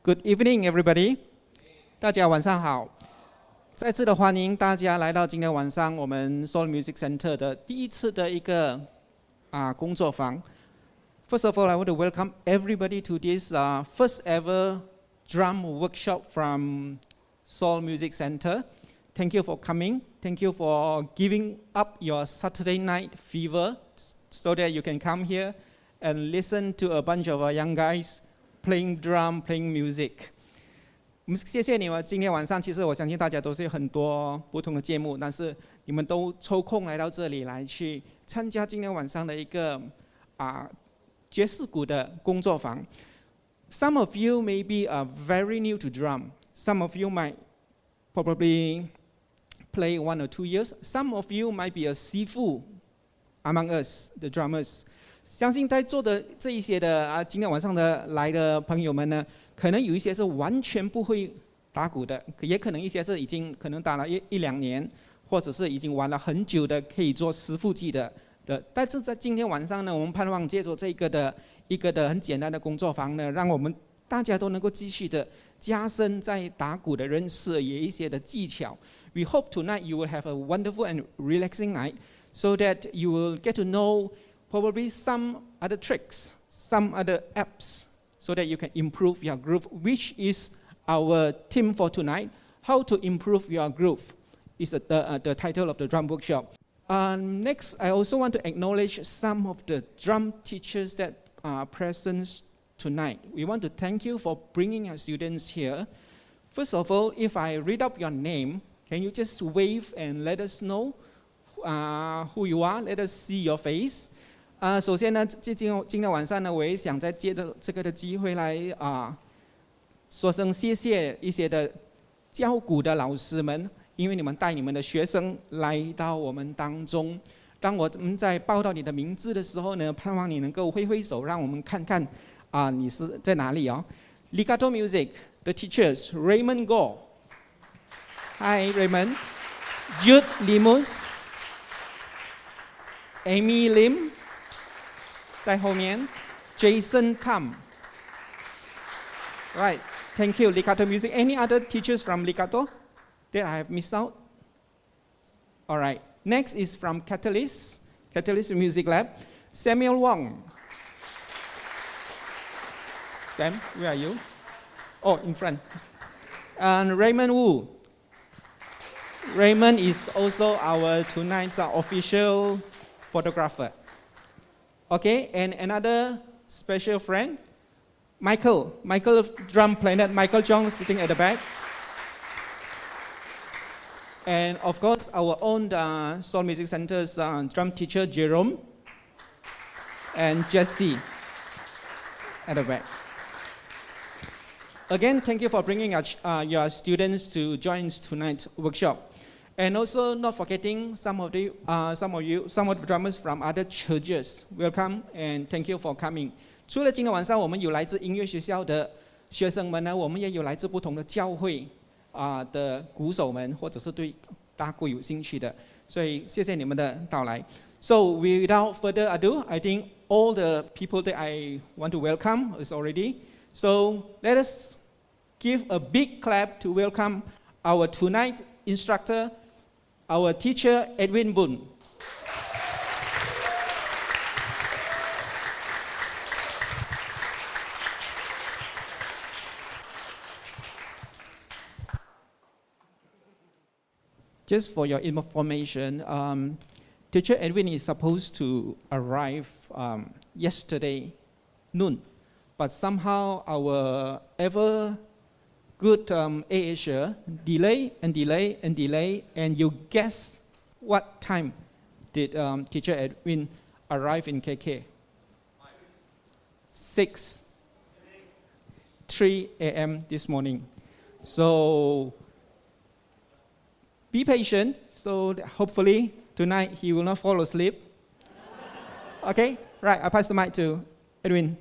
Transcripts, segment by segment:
Good evening, everybody. 大家晚上好。再次的欢迎大家来到今天晚上我们 Soul Music Center 的第一次的一个工作坊。First of all, I want to welcome everybody to this first ever drum workshop from Soul Music Center. Thank you for coming. Thank you for giving up your Saturday night fever so that you can come here and listen to a bunch of young guys playing drum, playing music. 谢谢你们，今天晚上其实我相信大家都是有很多不同的节目，但是你们都抽空来到这里来去参加今天晚上的一个爵士鼓的工作坊。Some of you may be very new to drum. Some of you might probably play 1 or 2 years. Some of you might be a 师傅 among us, the drummers. 相信在座的这一些的今天晚上的来的朋友们呢，可能有一些是完全不会打鼓的，也可能一些是已经可能打了一两年，或者是已经玩了很久的，可以做师傅级的。但是在今天晚上呢，我们盼望借助这个的一个的很简单的工作坊呢，让我们大家都能够继续的加深在打鼓的认识，也一些的技巧。We hope tonight you will have a wonderful and relaxing night, so that you will get to know probably some other tricks, some other apps, so that you can improve your groove, which is our theme for tonight. How to improve your groove is the title of the drum workshop. Next, I also want to acknowledge some of the drum teachers that are present tonight. We want to thank you for bringing your students here. First of all, if I read up your name, can you just wave and let us know who you are? Let us see your face. 首先呢，今天晚上呢，我也想再借着这个的机会来说声谢谢一些的教鼓的老师们，因为你们带你们的学生来到我们当中。当我们在报道你的名字的时候呢，盼望你能够挥挥手，让我们看看你是在哪里哦。Legato Music, the teachers, Raymond Go. Hi, Raymond. Jude Limus. Amy Lim. 在后面 Jason Tam. Right, thank you, Legato Music. Any other teachers from Legato that I have missed out? All right, next is from Catalyst Music Lab, Samuel Wong. Sam, where are you? Oh, in front. And Raymond Wu. Raymond is also our tonight's official photographer. Okay, and another special friend, Michael Drum Planet, Michael Chong sitting at the back. And of course, our own Soul Music Center's drum teacher, Jerome, and Jesse at the back. Again, thank you for bringing your students to join tonight's workshop. And also not forgetting some of the drummers from other churches. Welcome and thank you for coming. 除了今天晚上我们有来自音乐学校的学生们呢，我们也有来自不同的教会的鼓手们，或者是对打鼓有兴趣的，所以谢谢你们的到来。So without further ado, I think all the people that I want to welcome is already. So let us give a big clap to welcome our tonight instructor, our teacher, Edwin Boon. Just for your information, teacher Edwin is supposed to arrive yesterday noon, but somehow our ever good Asia delay, and you guess what time did teacher Edwin arrive in KK? 3 a.m. this morning. So be patient. So hopefully tonight he will not fall asleep. Okay, right. I pass the mic to Edwin.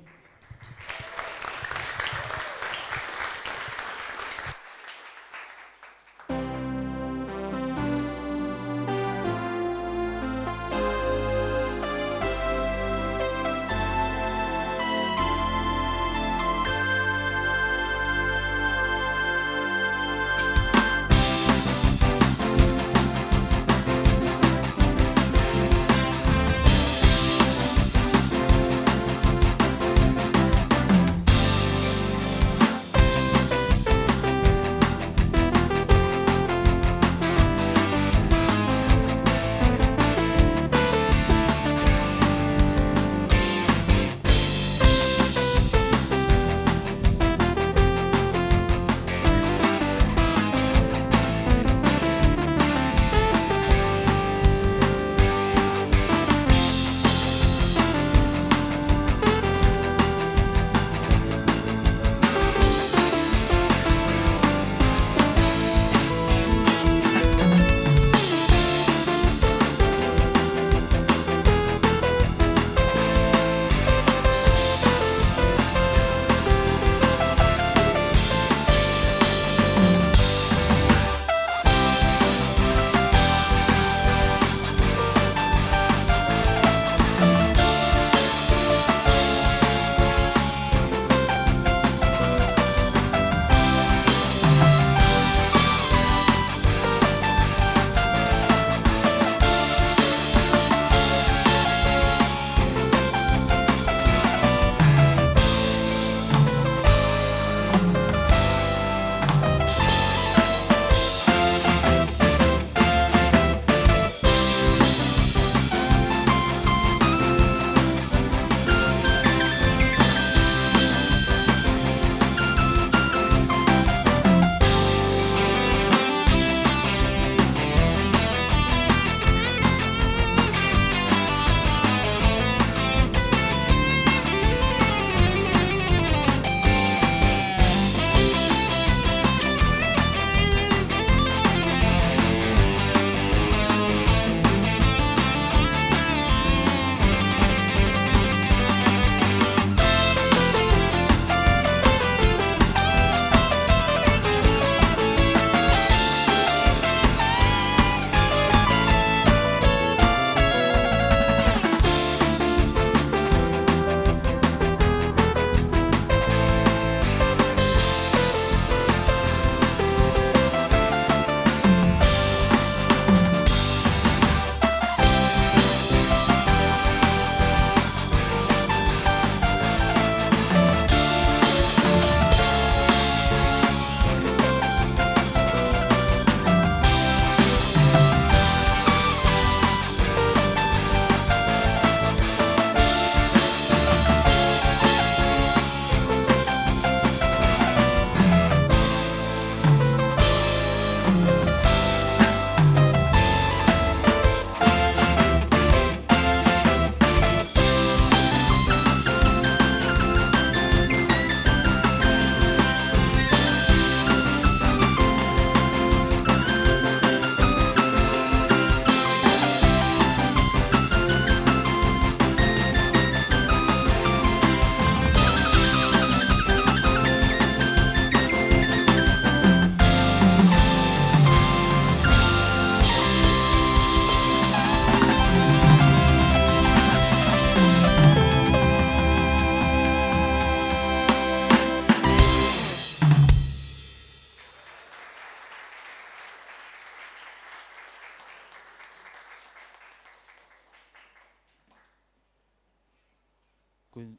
Good,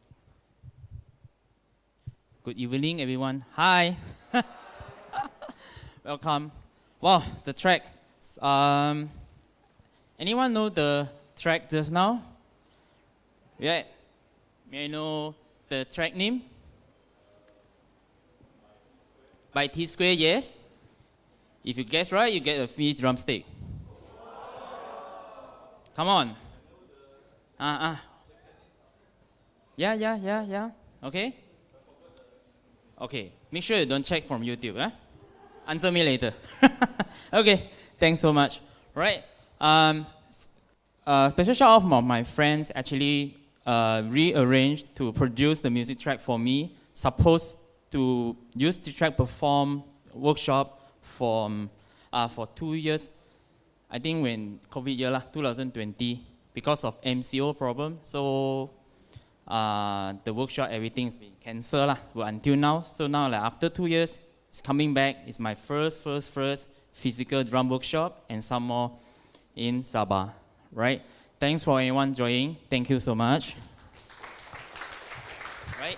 good evening, everyone. Hi. Welcome. Wow, the track. Anyone know the track just now? Yeah. May I know the track name? By T Square, yes. If you guess right, you get a free drumstick. Come on. Yeah. Okay. Okay. Make sure you don't check from YouTube. Answer me later. Okay. Thanks so much. Right. Special shout out from my friends actually rearranged to produce the music track for me. Supposed to use the track perform workshop for 2 years. I think when COVID year 2020 because of MCO problem. So the workshop everything's been cancelled until now. So now after 2 years, it's coming back. It's my first physical drum workshop and some more in Sabah. Right? Thanks for everyone joining. Thank you so much. Right?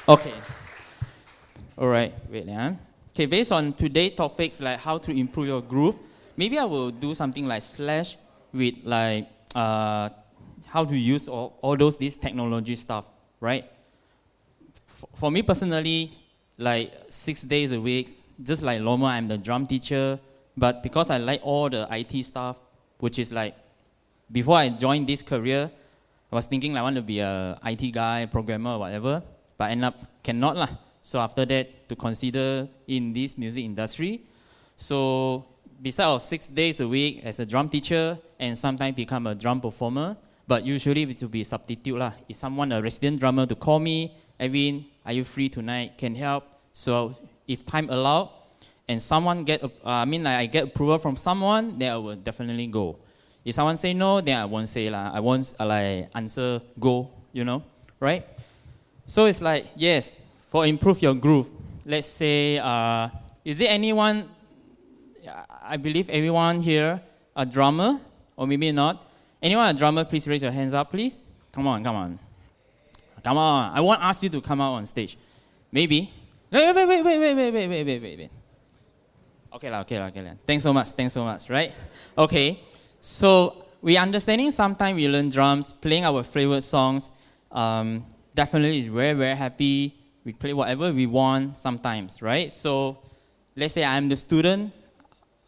Okay. All right. Wait. Okay. Based on today's topics like how to improve your groove, maybe I will do something like slash with like how to use all this technology stuff. Right? For me personally, like 6 days a week, just like Loma, I'm the drum teacher. But because I like all the IT stuff, which is like, before I joined this career, I was thinking I want to be a IT guy, programmer, or whatever. But end up cannot lah. So after that, to consider in this music industry. So besides 6 days a week as a drum teacher, and sometimes become a drum performer, but usually it will be substitute lah. If someone, a resident drummer, to call me, Edwin, are you free tonight? Can help. So if time allow, and someone I get approval from someone, then I will definitely go. If someone say no, then I won't say lah. I won't answer go, right? So it's like, yes, for improve your groove. Let's say, is there anyone, I believe everyone here, a drummer, or maybe not. Anyone a drummer, please raise your hands up, please. Come on. I won't ask you to come out on stage. Maybe. Wait. Okay lah. Thanks so much, right? Okay. So we understanding sometimes we learn drums, playing our favorite songs. Definitely is very, very happy. We play whatever we want sometimes, right? So let's say I'm the student.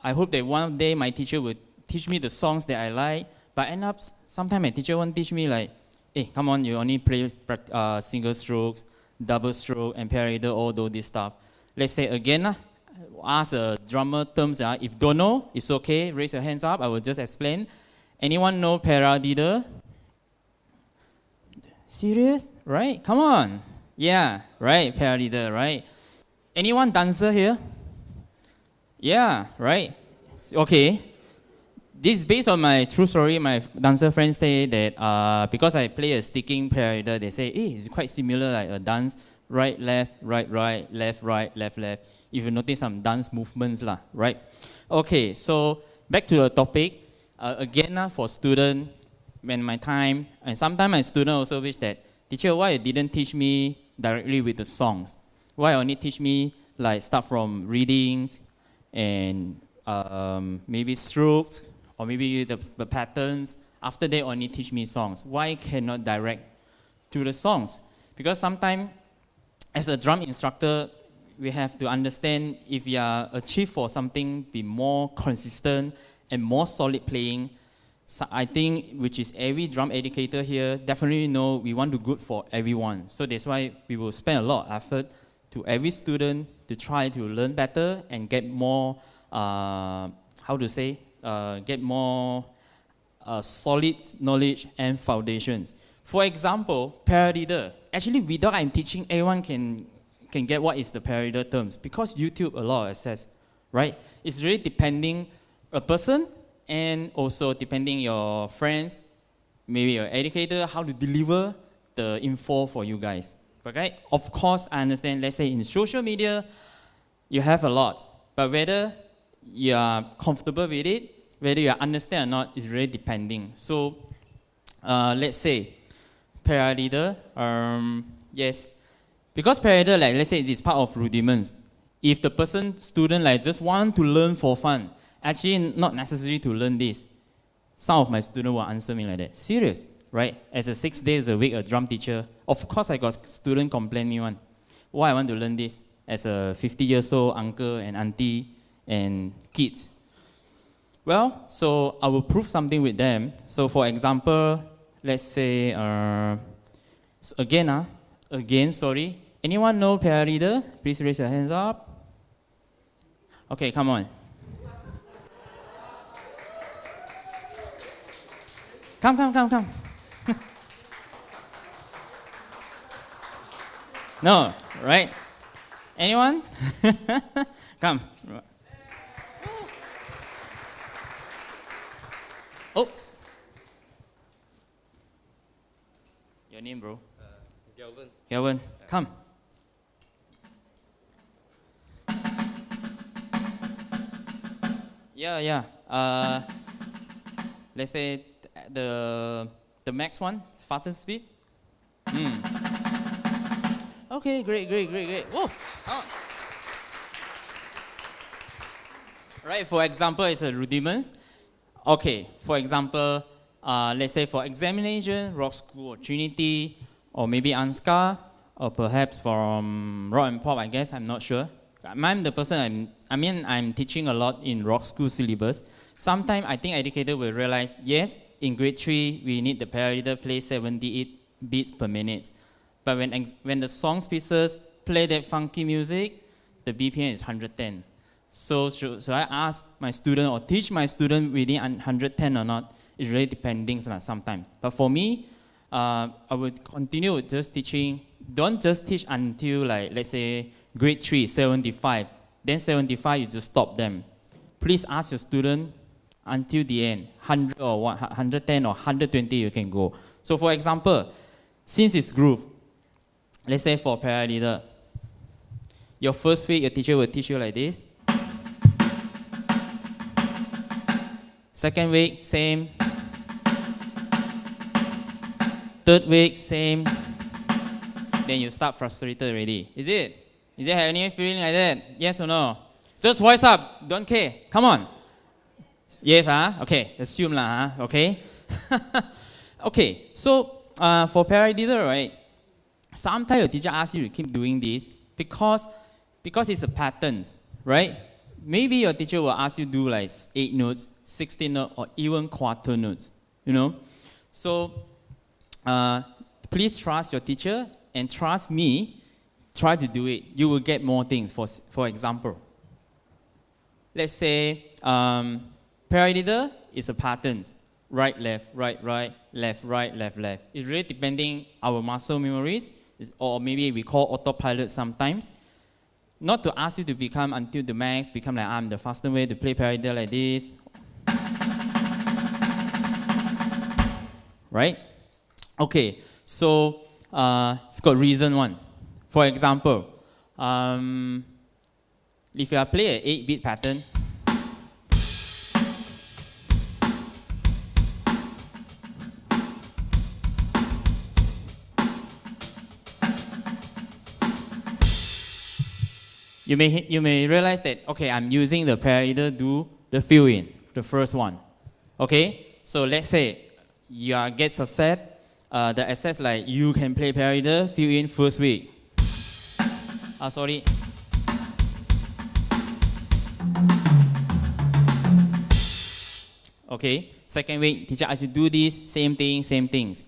I hope that one day my teacher will teach me the songs that I like. But end up, sometimes my teacher won't teach me like, hey, come on, you only play single strokes, double stroke, and paradiddle, all this stuff. Let's say again, ask a drummer terms. If don't know, it's okay. Raise your hands up. I will just explain. Anyone know paradiddle? Serious? Right? Come on. Yeah, right. Paradiddle, right? Anyone dancer here? Yeah, right. Okay. This is based on my true story. My dancer friends say that because I play a sticking paradiddle, they say, hey, it's quite similar like a dance. Right, left, right, left, left. If you notice some dance movements lah, right? Okay, so back to the topic. Again, for student, when my time, and sometimes my student also wish that, teacher, why you didn't teach me directly with the songs? Why only teach me like start from readings and maybe strokes, or maybe the patterns. After they only teach me songs. Why cannot direct to the songs? Because sometimes, as a drum instructor, we have to understand if you are achieve for something, be more consistent and more solid playing. So I think, which is every drum educator here, definitely know we want to good for everyone. So that's why we will spend a lot of effort to every student to try to learn better and get more, get more solid knowledge and foundations. For example, paradiddle. Actually, without I'm teaching, everyone can get what is the paradiddle terms. Because YouTube a lot of access, right? It's really depending a person and also depending your friends, maybe your educator, how to deliver the info for you guys. Okay? Of course, I understand, let's say in social media, you have a lot. But whether you are comfortable with it, whether you understand or not, is really depending. So, let's say, paradiddle? Yes. Because paradiddle, like let's say it is part of rudiments. If the student like just want to learn for fun, actually not necessary to learn this. Some of my students will answer me like that. Serious, right? As a 6 days a week a drum teacher, of course I got student complain me one. Why I want to learn this as a 50 years old uncle and auntie and kids? Well, so I will prove something with them. So for example, let's say, again, sorry. Anyone know paradiddle? Please raise your hands up. Okay, come on. Come. No, right? Anyone? Come. Oops. Your name, bro? Kelvin, come. Yeah. Let's say the max one, fastest speed. Okay, great. Whoa. Oh. Right. For example, it's a rudiments. Okay. For example, let's say for examination, Rock School or Trinity, or maybe ANSCA, or perhaps from Rock and Pop. I guess I'm not sure. I'm the person. I'm teaching a lot in Rock School syllabus. Sometimes I think educators will realize, yes, in grade 3 we need the paradiddle play 78 beats per minute. But when the song pieces play that funky music, the BPM is 110. So should I ask my student or teach my student within 110 or not? It really depending sometimes. But for me, I would continue with just teaching. Don't just teach until like, let's say, grade 3, 75. Then 75, you just stop them. Please ask your student until the end, 100 or 110 or 120 you can go. So for example, since it's groove, let's say for paradiddle, your first week, your teacher will teach you like this. Second week, same. Third week, same. Then you start frustrated already. Is it? Is there any feeling like that? Yes or no? Just voice up. Don't care. Come on. Yes, Okay. Assume lah, Okay. Okay. So for paradiddle, right? Sometimes your teacher asks you to keep doing this because it's a pattern, right? Maybe your teacher will ask you to do like 8 notes, 16 notes, or even quarter notes. You know. So please trust your teacher and trust me. Try to do it. You will get more things. For example, let's say paradiddle is a pattern. Right, left, right, left, left. It's really depending our muscle memories, or maybe we call autopilot sometimes. Not to ask you to become until the max, become like I'm the faster way to play paradiddle like this. Right? Okay, so it's got reason one. For example, if you play an 8-beat pattern, you may realize that, okay, I'm using the paradiddle do the fill in, the first one. Okay, so let's say you get a set, the access like you can play paradiddle fill in first week. Sorry. Okay, second week, teacher asks you do this, same things.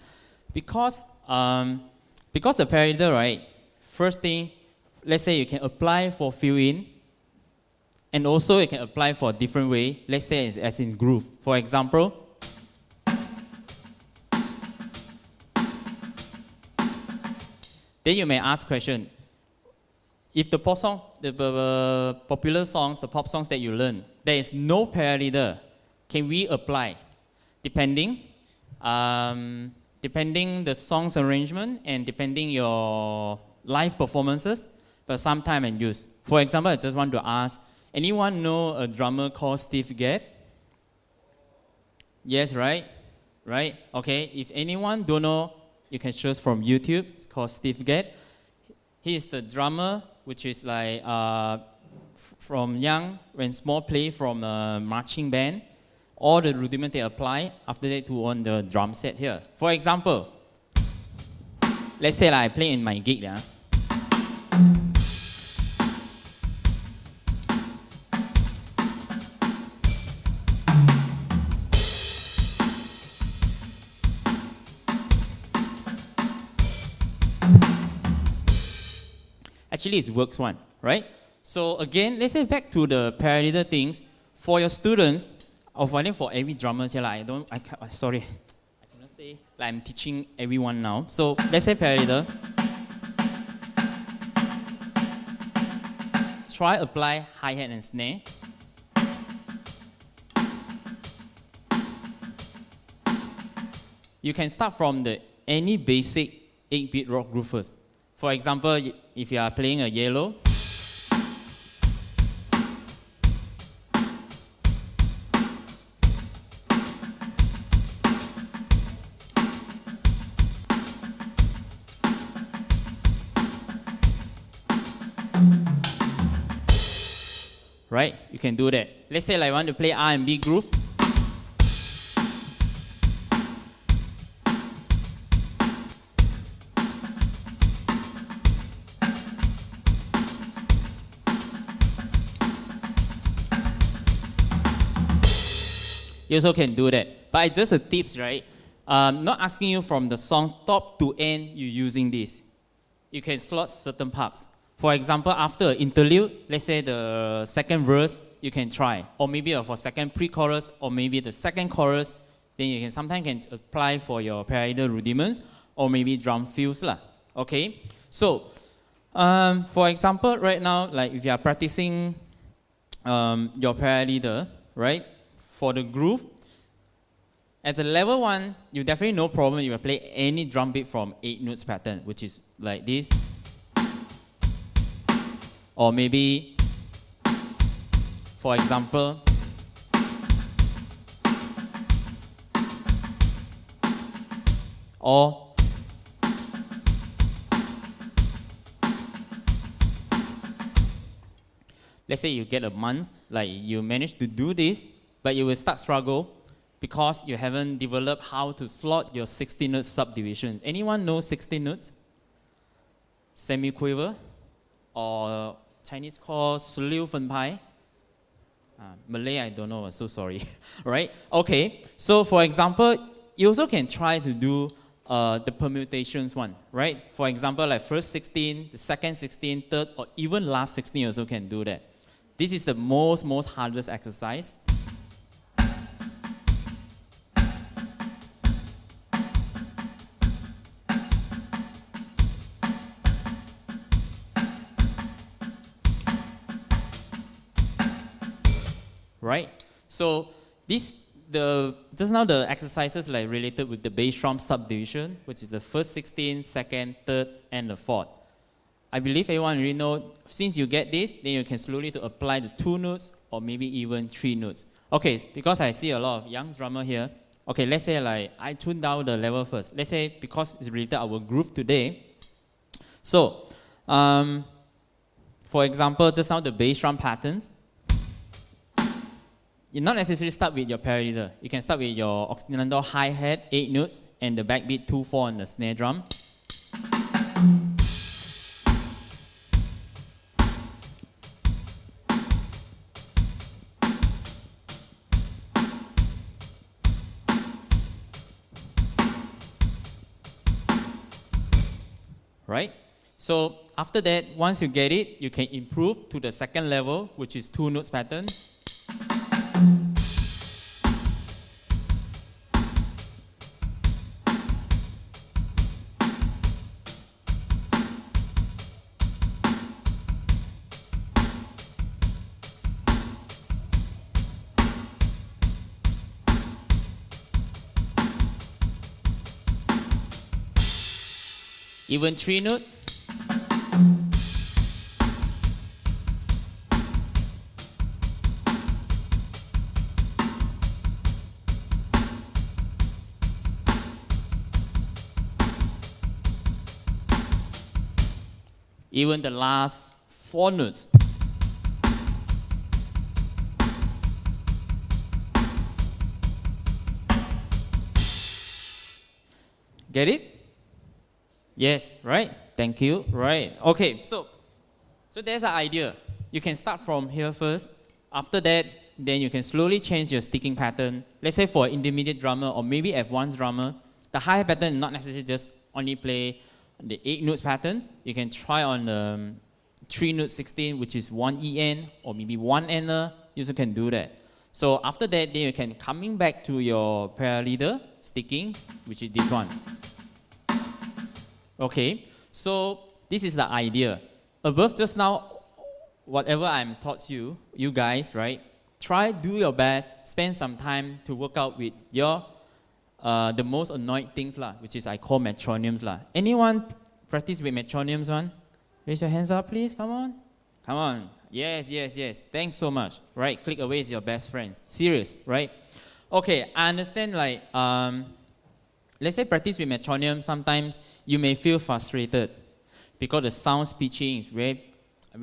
Because the paradiddle, right, first thing, let's say you can apply for fill in, and also you can apply for a different way, let's say as in groove. For example, then you may ask question, if the pop song, the popular songs, the pop songs that you learn, there is no paradiddle, can we apply? Depending the song's arrangement and depending your live performances, but sometime and use. For example, I just want to ask, anyone know a drummer called Steve Gadd? Yes, right? Right? Okay, if anyone don't know, You can choose from YouTube. It's called Steve Gadd. He is the drummer, which is like from young, when small, play from a marching band. All the rudiments they apply after that to on the drum set here. For example, let's say I play in my gig. Yeah. Actually, it works one, right? So again, let's say back to the paradiddle things. For your students, or I think for every drummer here, like I cannot say like I'm teaching everyone now. So let's say paradiddle. Try apply hi-hat and snare. You can start from any basic 8-beat rock groove first. For example, if you are playing a yellow, right? You can do that. Let's say like I want to play R&B groove. You also can do that. But it's just a tips, right? Not asking you from the song top to end, you using this. You can slot certain parts. For example, after an interlude, let's say the second verse, you can try. Or maybe for second pre-chorus, or maybe the second chorus, then you can sometimes apply for your paradiddle rudiments, or maybe drum fills lah. Okay? So, for example, right now, like if you are practicing your paradiddle, right? For the groove, as a level 1, you definitely no problem. You will play any drum beat from 8 notes pattern, which is like this. Or maybe, for example, or let's say you get a month, like you manage to do this, but you will start struggle because you haven't developed how to slot your 16-note subdivisions. Anyone know 16 notes? Semi-quiver, or Chinese called Sliu Fen Pai. Malay, I don't know, so sorry. Right? Okay, so for example, you also can try to do the permutations one, right? For example, like first 16, the second 16, third, or even last 16, you also can do that. This is the most hardest exercise. Right? So just now the exercises like related with the bass drum subdivision, which is the first 16, second, third, and the fourth. I believe everyone really know, since you get this, then you can slowly to apply the 2 notes or maybe even 3 notes. Okay, because I see a lot of young drummer here. Okay, let's say like I tune down the level first. Let's say because it's related to our groove today. So, for example, just now the bass drum patterns. You not necessarily start with your paradiddle. You can start with your occidental hi-hat, 8 notes, and the backbeat 2/4 on the snare drum. Right? So after that, once you get it, you can improve to the second level, which is 2 notes pattern. Even 3 note. Even the last 4 notes. Get it? Yes, right? Thank you. Right. Okay, so there's an idea. You can start from here first. After that, then you can slowly change your sticking pattern. Let's say for intermediate drummer or maybe advanced drummer, the higher pattern is not necessarily just only play the 8 notes patterns. You can try on the 3 note 16, which is 1 EN or maybe 1 N. You also can do that. So after that, then you can coming back to your paradiddle sticking, which is this one. Okay, so this is the idea. Above just now, whatever I'm taught you guys, right? Try, do your best, spend some time to work out with your, the most annoying things lah, which is I call metronomes lah. Anyone practice with metronomes one? Raise your hands up, please, come on. Come on, yes, yes, yes, thanks so much. Right, click away is your best friends. Serious, right? Okay, I understand like, let's say practice with metronome, sometimes you may feel frustrated because the sound pitching is very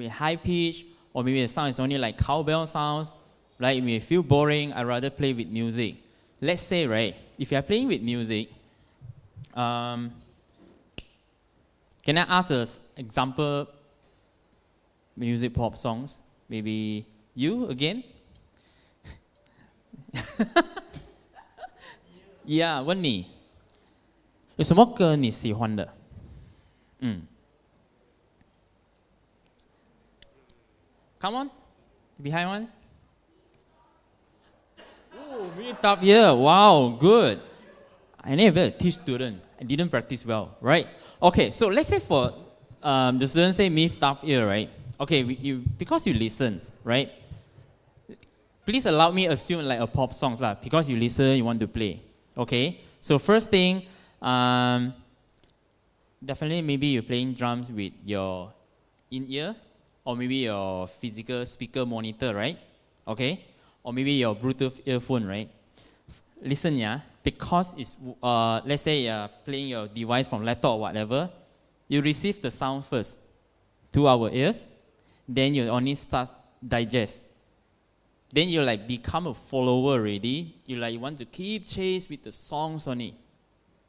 high pitch, or maybe the sound is only like cowbell sounds, right? You may feel boring, I'd rather play with music. Let's say, right, if you are playing with music, can I ask an example music pop songs? Maybe you again? Yeah, 问你有什么歌你喜欢的？ Come on, behind one. Oh, lift up here. Wow, good. I never teach students. I didn't practice well, right? Okay, so let's say for the students say lift up here, right? Okay, because you listen, right? Please allow me assume like a pop songs lah. Because you listen, you want to play. Okay, so first thing, definitely maybe you're playing drums with your in-ear, or maybe your physical speaker monitor, right? Okay, or maybe your Bluetooth earphone, right? Listen, yeah, because it's, let's say you're playing your device from laptop or whatever, you receive the sound first to our ears, then you only start digest. Then you like become a follower already. You want to keep chase with the songs on it,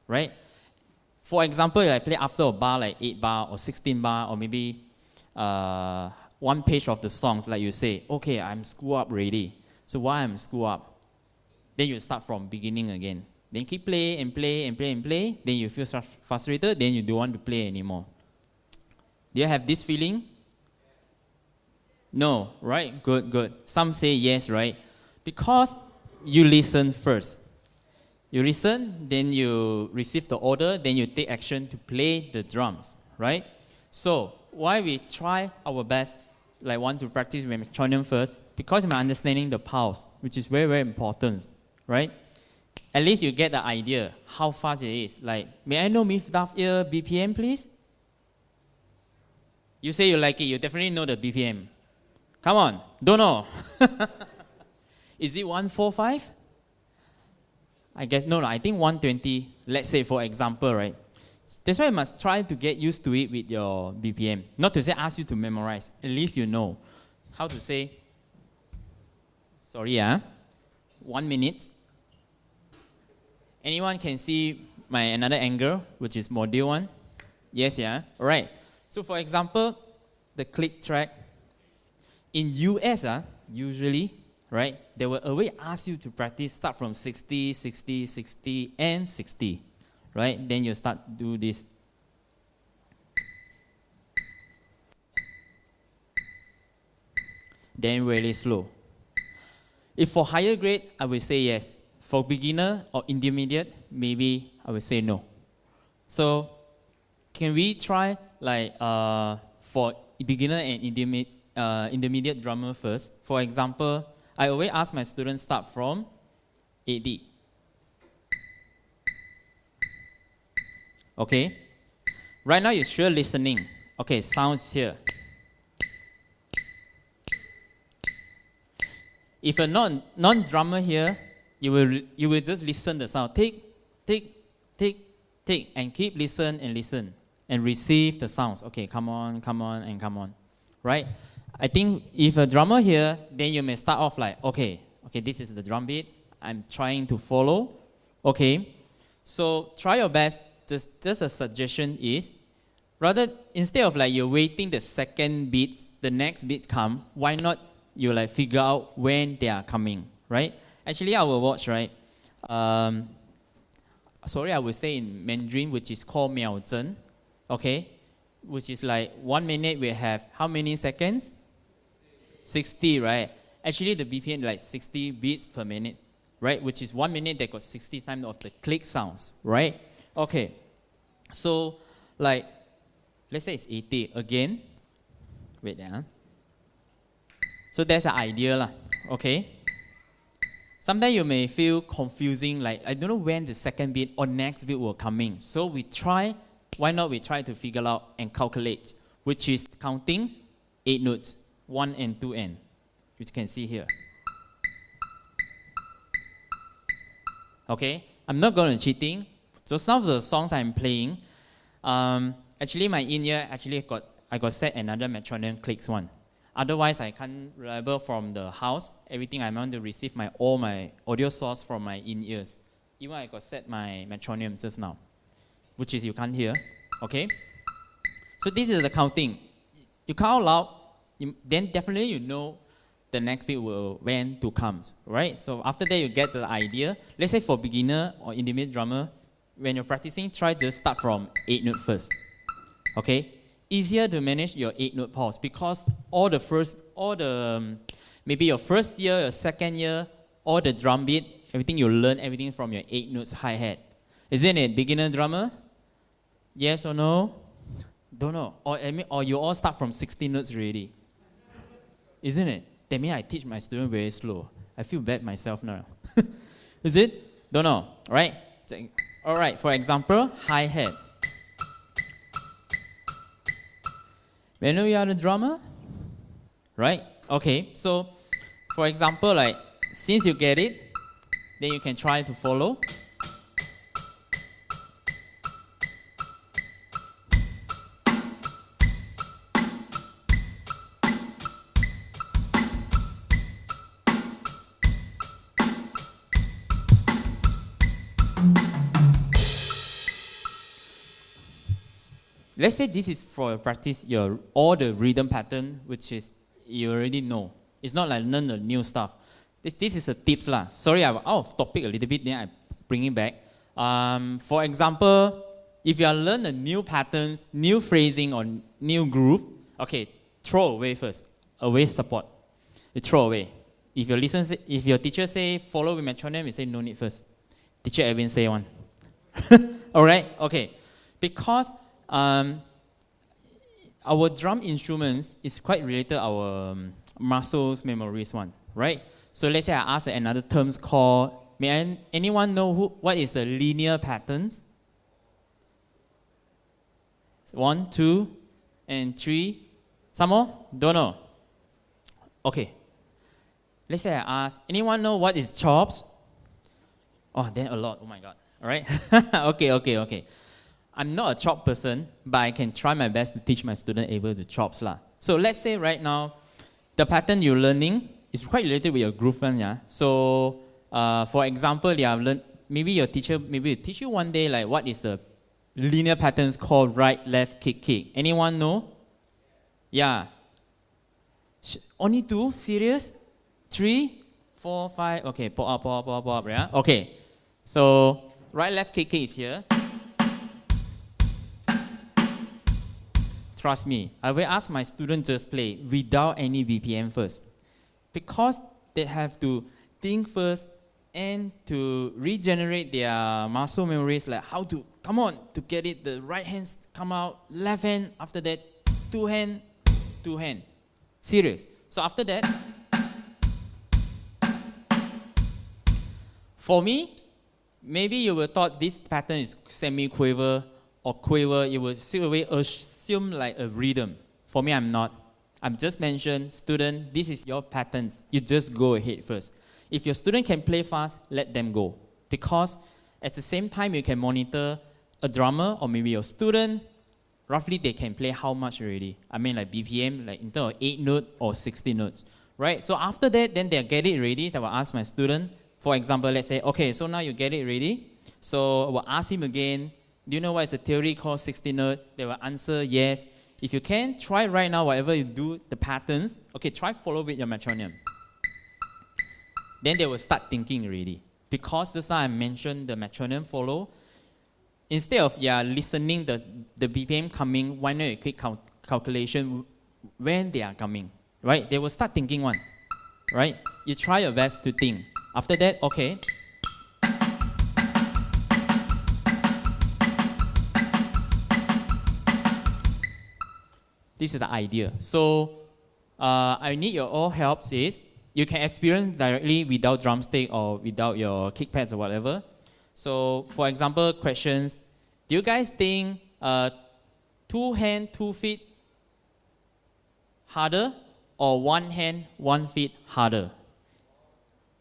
right? For example, I play after a bar like 8 bar or 16 bar or maybe 1 page of the songs, like you say, okay, I'm school up already. So why I'm school up? Then you start from beginning again. Then keep play and play and play and play. Then you feel frustrated. Then you don't want to play anymore. Do you have this feeling? No, right? Good, good. Some say yes, right? Because you listen first. You listen, then you receive the order, then you take action to play the drums, right? So why we try our best, like want to practice with metronome first? Because I'm understanding the pulse, which is very, very important, right? At least you get the idea how fast it is. Like, may I know mid-ear BPM, please? You say you like it, you definitely know the BPM. Come on, don't know. Is it 145? I guess, no, I think 120, let's say for example, right? That's why you must try to get used to it with your BPM. Not to say ask you to memorize, at least you know how to say, sorry, 1 minute. Anyone can see my another angle, which is module 1? Yes, yeah, all right. So for example, the click track, in US, usually, right, they will always ask you to practice, start from 60, 60, 60, and 60, right? Then you start do this. Then really slow. If for higher grade, I will say yes. For beginner or intermediate, maybe I will say no. So can we try like for beginner and intermediate drummer first? For example, I always ask my students start from AD. Okay? Right now you're sure listening. Okay, sounds here. If a non-drummer here, you will just listen the sound. Take, and keep listen and listen. and receive the sounds. Okay, come on, and come on, right? I think if a drummer here, then you may start off like, okay, this is the drum beat. I'm trying to follow, okay? So try your best. Just a suggestion is, rather, instead of like you're waiting the second beat, the next beat come, why not you like figure out when they are coming, right? Actually, our watch, right? Sorry, I will say in Mandarin, which is called 秒针, okay? Which is like 1 minute we have how many seconds? 60, right? Actually, the BPM like 60 beats per minute, right? Which is 1 minute they got 60 times of the click sounds, right? Okay, so like, let's say it's 80 again. Wait there. So that's an idea lah, okay? Sometimes you may feel confusing, like I don't know when the second beat or next beat will come in. So why not we try to figure out and calculate, which is counting 8 notes, 1 and 2 and, which you can see here. Okay, I'm not going to cheating. So some of the songs I'm playing, actually my in-ear I got set another metronome clicks one. Otherwise, I can't remember from the house everything I want to receive all my audio source from my in-ears. Even I got set my metronome just now, which is you can't hear. Okay. So this is the counting. You count loud, then definitely you know the next beat will when to comes, right? So after that you get the idea. Let's say for beginner or intermediate drummer, when you're practicing, try to start from 8 note first. Okay. Easier to manage your 8 note pause because maybe your first year, your second year, all the drum beat, everything you learn, everything from your 8 notes hi-hat. Isn't it, beginner drummer? Yes or no? Don't know. Or you all start from 16 notes already. Isn't it? That means I teach my student very slow. I feel bad myself now. Is it? Don't know. Right? All right, for example, hi-hat. When you are the drummer, right? Okay, so for example, like since you get it, then you can try to follow. Let's say this is for practice all the rhythm pattern, which is you already know. It's not like learn the new stuff. This is a tips lah. Sorry, I'm out of topic a little bit, then I bring it back. For example, if you are learn the new patterns, new phrasing or new groove, okay, throw away first. Away support. You throw away. If your teacher say follow with metronome, you say no need first. Teacher Edwin say one. Alright, okay. Because our drum instruments is quite related to our muscles memories one, right? So let's say I ask another terms called, anyone know what is the linear patterns? 1, 2, and 3. Some more? Don't know. Okay. Let's say I ask, anyone know what is chops? Oh, then a lot. Oh my God. All right. Okay. I'm not a chop person, but I can try my best to teach my student able to chops lah. So let's say right now, the pattern you're learning is quite related with your groove one, yeah. So for example, maybe your teacher will teach you one day like what is the linear patterns called right, left, kick. Anyone know? Yeah. Only 2? Serious? 3, 4, 5. Okay, pop up, yeah. Okay. So right, left, kick is here. Trust me, I will ask my students just play without any BPM first. Because they have to think first and to regenerate their muscle memories, like how to, come on, to get it, the right hand come out, left hand, after that, two hand. Serious. So after that, for me, maybe you will thought this pattern is semi-quiver or quiver, you will straight away assume like a rhythm. For me, I'm not. I'm just mentioned, student, this is your patterns. You just go ahead first. If your student can play fast, let them go. Because at the same time, you can monitor a drummer or maybe your student roughly they can play how much already? I mean like BPM, like in terms of 8 notes or 16 notes, right? So after that, then they get it ready. So I will ask my student, for example, let's say, okay, so now you get it ready. So I will ask him again, do you know what is the theory called 16 note? They will answer yes. If you can, try right now, whatever you do, the patterns, okay, try follow with your metronome. Then they will start thinking already. Because just now I mentioned the metronome follow, instead of listening the BPM coming, why not a quick calculation when they are coming, right? They will start thinking one, right? You try your best to think. After that, okay. This is the idea. So I need your all helps is, you can experience directly without drumstick or without your kick pads or whatever. So for example, questions, do you guys think 2 hand, 2 feet harder or 1 hand, 1 feet harder?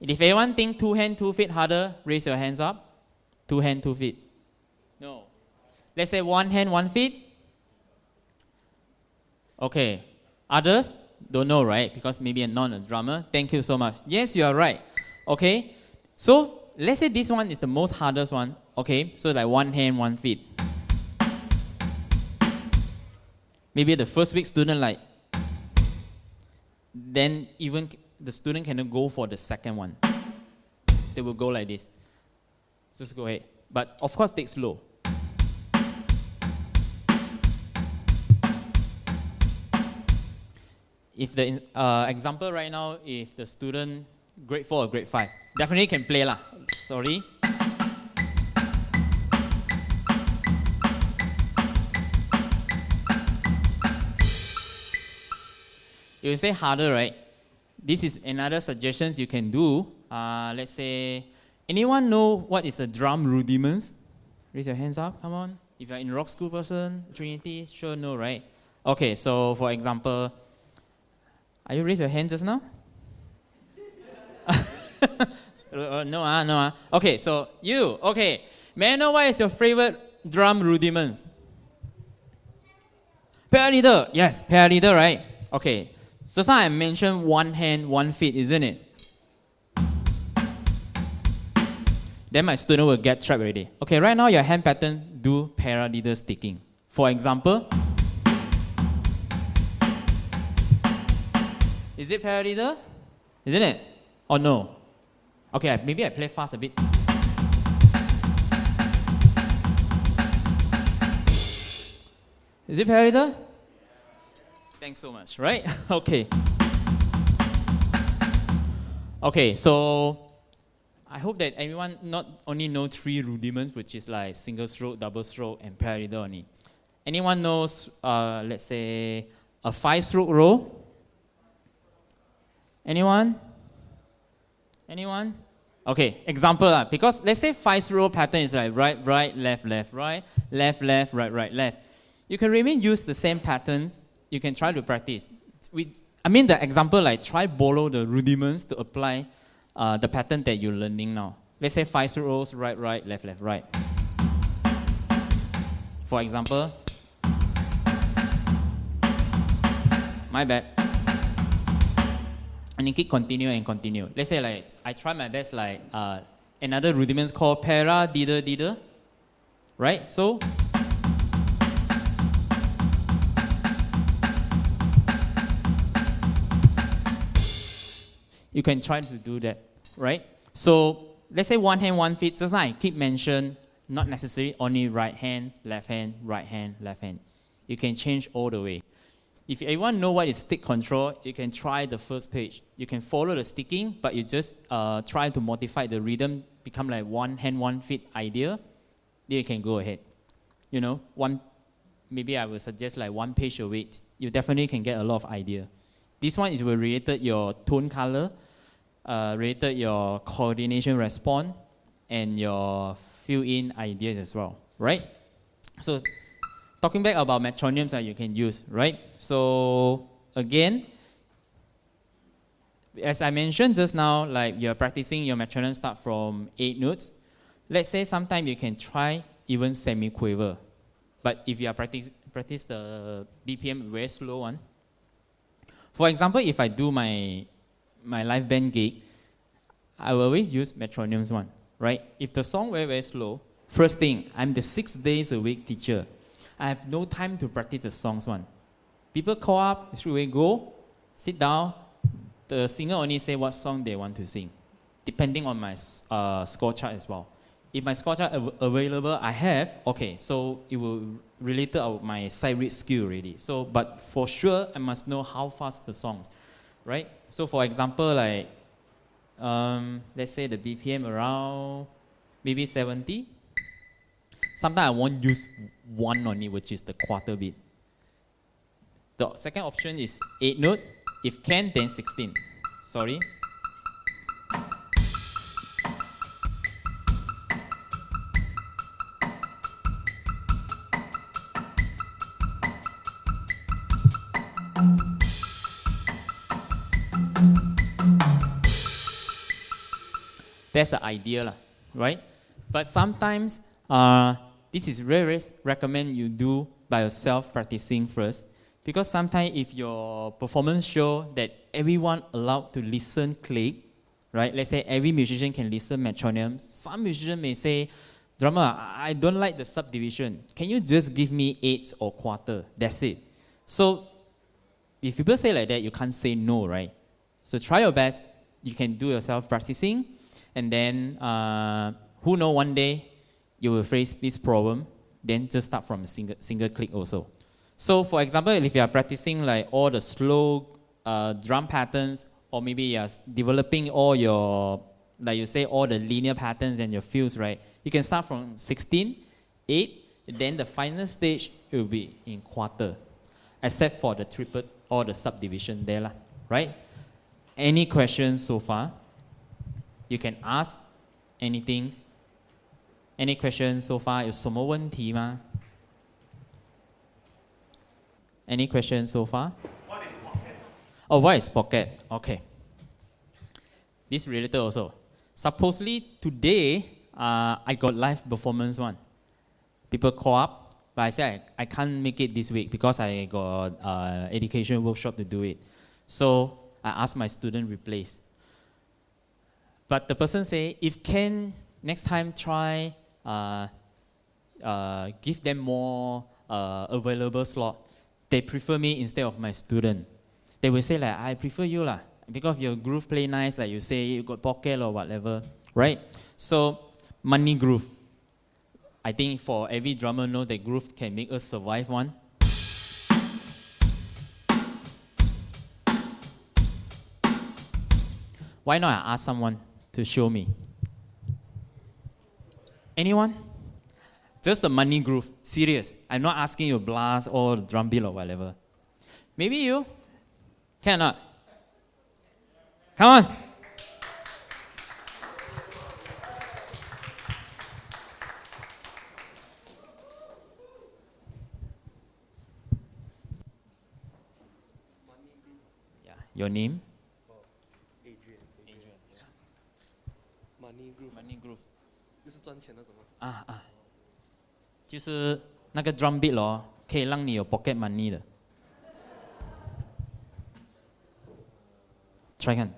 If anyone think 2 hand, 2 feet harder, raise your hands up. 2 hand, 2 feet. No. Let's say 1 hand, 1 feet. Okay. Others? Don't know, right? Because maybe I'm not a drummer. Thank you so much. Yes, you are right. Okay. So let's say this one is the most hardest one. Okay. So like 1 hand, 1 feet. Maybe the first week student like, then even the student cannot go for the second one. They will go like this. Just go ahead. But of course, take slow. If the example right now, if the student grade 4 or grade 5, definitely can play lah. Sorry. You say harder, right? This is another suggestions you can do. Let's say, anyone know what is a drum rudiments? Raise your hands up, come on. If you're in rock school person, Trinity, sure no, right? Okay, so for example, are you raise your hand just now? No. Okay, so you, okay. May I know what is your favorite drum rudiments? Paradiddle, yes, paradiddle, right? Okay, so now I mentioned 1 hand, 1 feet, isn't it? Then my student will get trapped already. Okay, right now your hand pattern do paradiddle sticking. For example, is it paradiddle? Isn't it? Or no? Okay, maybe I play fast a bit. Is it paradiddle? Thanks so much, right? Okay. Okay, so I hope that everyone not only know 3 rudiments, which is like single stroke, double stroke, and paradiddle only. Anyone knows, let's say, a 5-stroke roll? Anyone? Anyone? Okay, example. Because let's say 5-stroke pattern is like right, left, right, left, right, left. You can really use the same patterns. You can try to practice. I mean the example like try borrow the rudiments to apply the pattern that you're learning now. Let's say 5 rolls, right, left, right. For example, my bad. And you keep continue and continue. Let's say like I try my best like another rudiment called Paradiddle-diddle, right? So you can try to do that, right? So let's say 1 hand, 1 feet. Just like I keep mention, not necessarily only right hand, left hand, left hand. You can change all the way. If everyone know what is stick control, you can try the first page. You can follow the sticking, but you just try to modify the rhythm, become like 1 hand, 1 feet idea. Then you can go ahead. You know, maybe I will suggest like 1 page a week. You definitely can get a lot of idea. This one is related your tone color, related your coordination response, and your fill-in ideas as well, right? So talking back about metronomes that you can use, right? So again, as I mentioned just now, like you're practicing your metronome start from 8 notes. Let's say sometime you can try even semi-quiver. But if you are practice the BPM very slow one. For example, if I do my live band gig, I will always use Metronome's one, right? If the song very slow, first thing, I'm the 6 days a week teacher. I have no time to practice the songs one. People call up, straight away go, sit down. The singer only say what song they want to sing, depending on my score chart as well. If my score chart available, I have, okay, so it will relate to my side read skill already. So, but for sure, I must know how fast the songs, right? So for example, like, let's say the BPM around maybe 70. Sometimes I won't use one only, which is the quarter beat. The second option is 8 note. If can, then 16. Sorry. That's the idea, right? But sometimes, this is very recommend you do by yourself practicing first. Because sometimes if your performance show that everyone allowed to listen click, right? Let's say every musician can listen metronome. Some musician may say, drummer, I don't like the subdivision. Can you just give me eighths or quarter? That's it. So if people say like that, you can't say no, right? So try your best. You can do yourself practicing. And then, who know one day you will face this problem, then just start from a single click also. So for example, if you are practicing like all the slow drum patterns, or maybe you are developing all your, like you say, all the linear patterns and your fills, right? You can start from 16, 8, then the final stage will be in quarter, except for the triplet or the subdivision there, right? Any questions so far? You can ask anything. Any questions so far? 有什么问题吗? Any questions so far? What is pocket? Oh, what is pocket? Okay. This related also. Supposedly today, I got live performance one. People call up, but I said I can't make it this week because I got education workshop to do it. So I asked my student replace. But the person say, if can, next time try give them more available slot. They prefer me instead of my student. They will say like, I prefer you lah, because your groove play nice, like you say, you got pocket or whatever, right? So, money groove. I think for every drummer know that groove can make us survive one. Why not I ask someone to show me? Anyone? Just the money groove, serious. I'm not asking you blast or drum beat or whatever. Maybe you? Cannot. Come on. Yeah. Your name? Adrian. Money groove. Money groove. 就是赚钱那种吗？就是那个 drum beat 咯，可以让你有 pocket money 的。Try 看。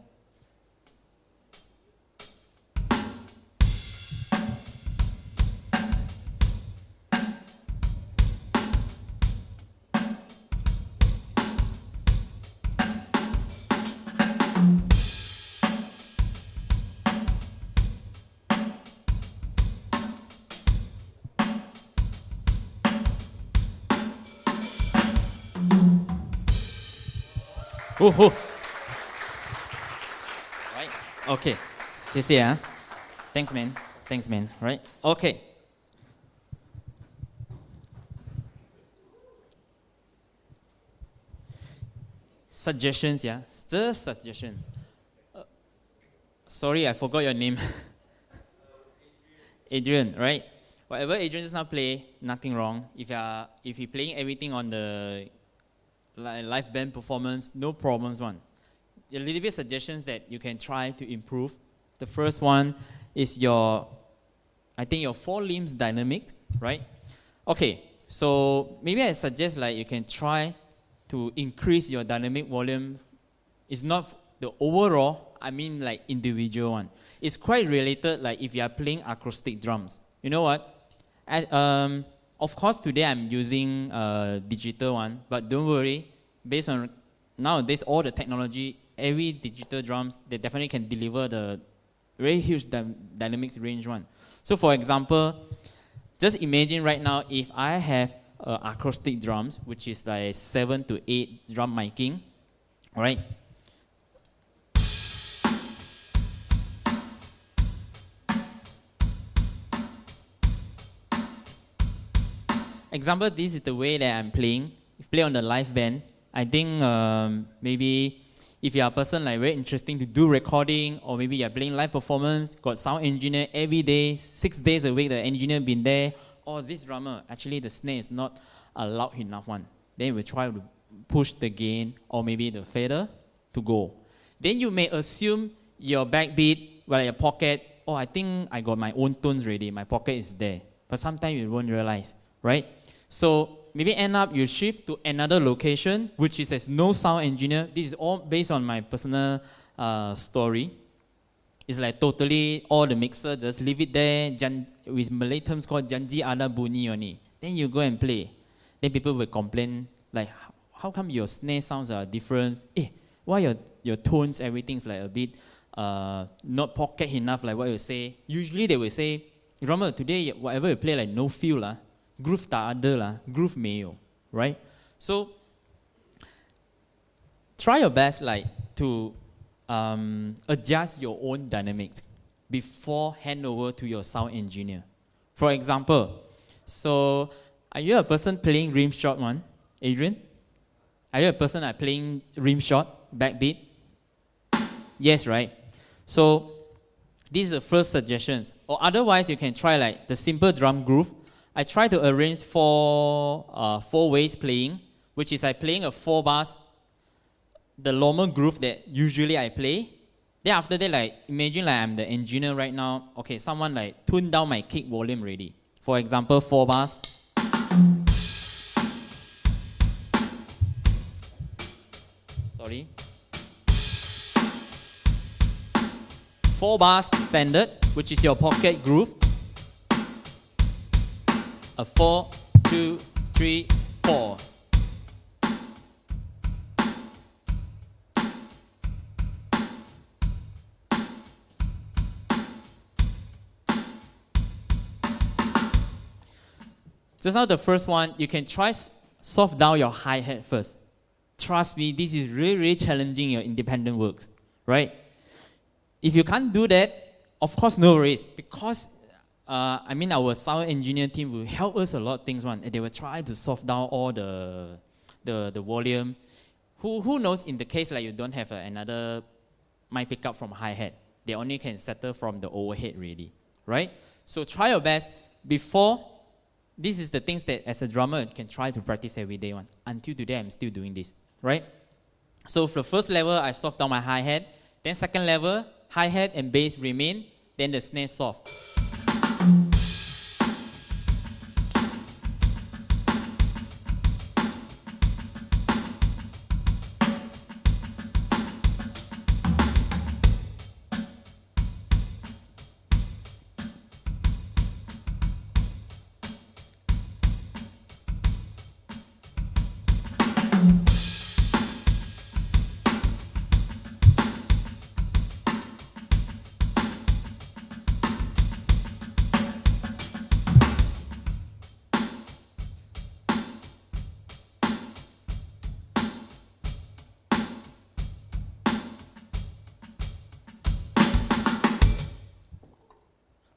Right. Okay. 谢谢啊。Thanks, man. Thanks, man. Right. Okay. Suggestions, yeah. Just suggestions. Sorry, I forgot your name. Adrian, right? Whatever Adrian does not play, nothing wrong. If you're playing everything on the live band performance, no problems one. A little bit suggestions that you can try to improve. The first one is I think your 4 limbs dynamic, right? Okay, So maybe I suggest like you can try to increase your dynamic volume. It's not the overall, I mean like individual one. It's quite related like if you are playing acoustic drums. You know what? Of course today I'm using digital one, but don't worry, based on nowadays all the technology, every digital drums, they definitely can deliver the very huge dynamics range one. So for example, just imagine right now if I have acoustic drums, which is like 7 to 8 drum miking, right? Example, this is the way that I'm playing. If you play on the live band, I think maybe if you're a person like very interesting to do recording, or maybe you're playing live performance, got sound engineer every day, 6 days a week, the engineer been there, or this drummer, actually the snare is not a loud enough one. Then we try to push the gain, or maybe the fader to go. Then you may assume your backbeat, well, your pocket, oh, I think I got my own tones ready, my pocket is there. But sometimes you won't realize, right? So maybe end up you shift to another location, which is there's no sound engineer. This is all based on my personal story. It's like totally all the mixer, just leave it there, with Malay terms called janji ada bunyi only. Then you go and play. Then people will complain, like, how come your snare sounds are different? Why your tones, everything's like a bit not pocket enough, like what you say. Usually they will say, drummer, today whatever you play, like no feel lah. Groove tak ada lah, groove mayo, right? So try your best like to adjust your own dynamics before hand over to your sound engineer. For example, so are you a person playing rim shot one, Adrian? Are you a person that playing rim shot, backbeat? Yes, right? So this is the first suggestions. Or otherwise you can try like the simple drum groove. I try to arrange four ways playing, which is like playing a 4 bars, the normal groove that usually I play. Then after that, like imagine like I'm the engineer right now. Okay, someone like tune down my kick volume already. For example, 4 bars. Sorry. 4 bars standard, which is your pocket groove. A 4, 2, 3, 4. Just now the first one, you can try soft down your hi-hat first. Trust me, this is really, really challenging your independent works, right? If you can't do that, of course no worries, because I mean, our sound engineer team will help us a lot of things. One, they will try to soft down all the volume. Who knows? In the case like you don't have another mic pickup from hi-hat, they only can settle from the overhead really, right? So try your best before. This is the things that as a drummer you can try to practice every day. One until today, I'm still doing this, right? So for the first level, I soft down my hi-hat. Then second level, hi-hat and bass remain. Then the snare soft.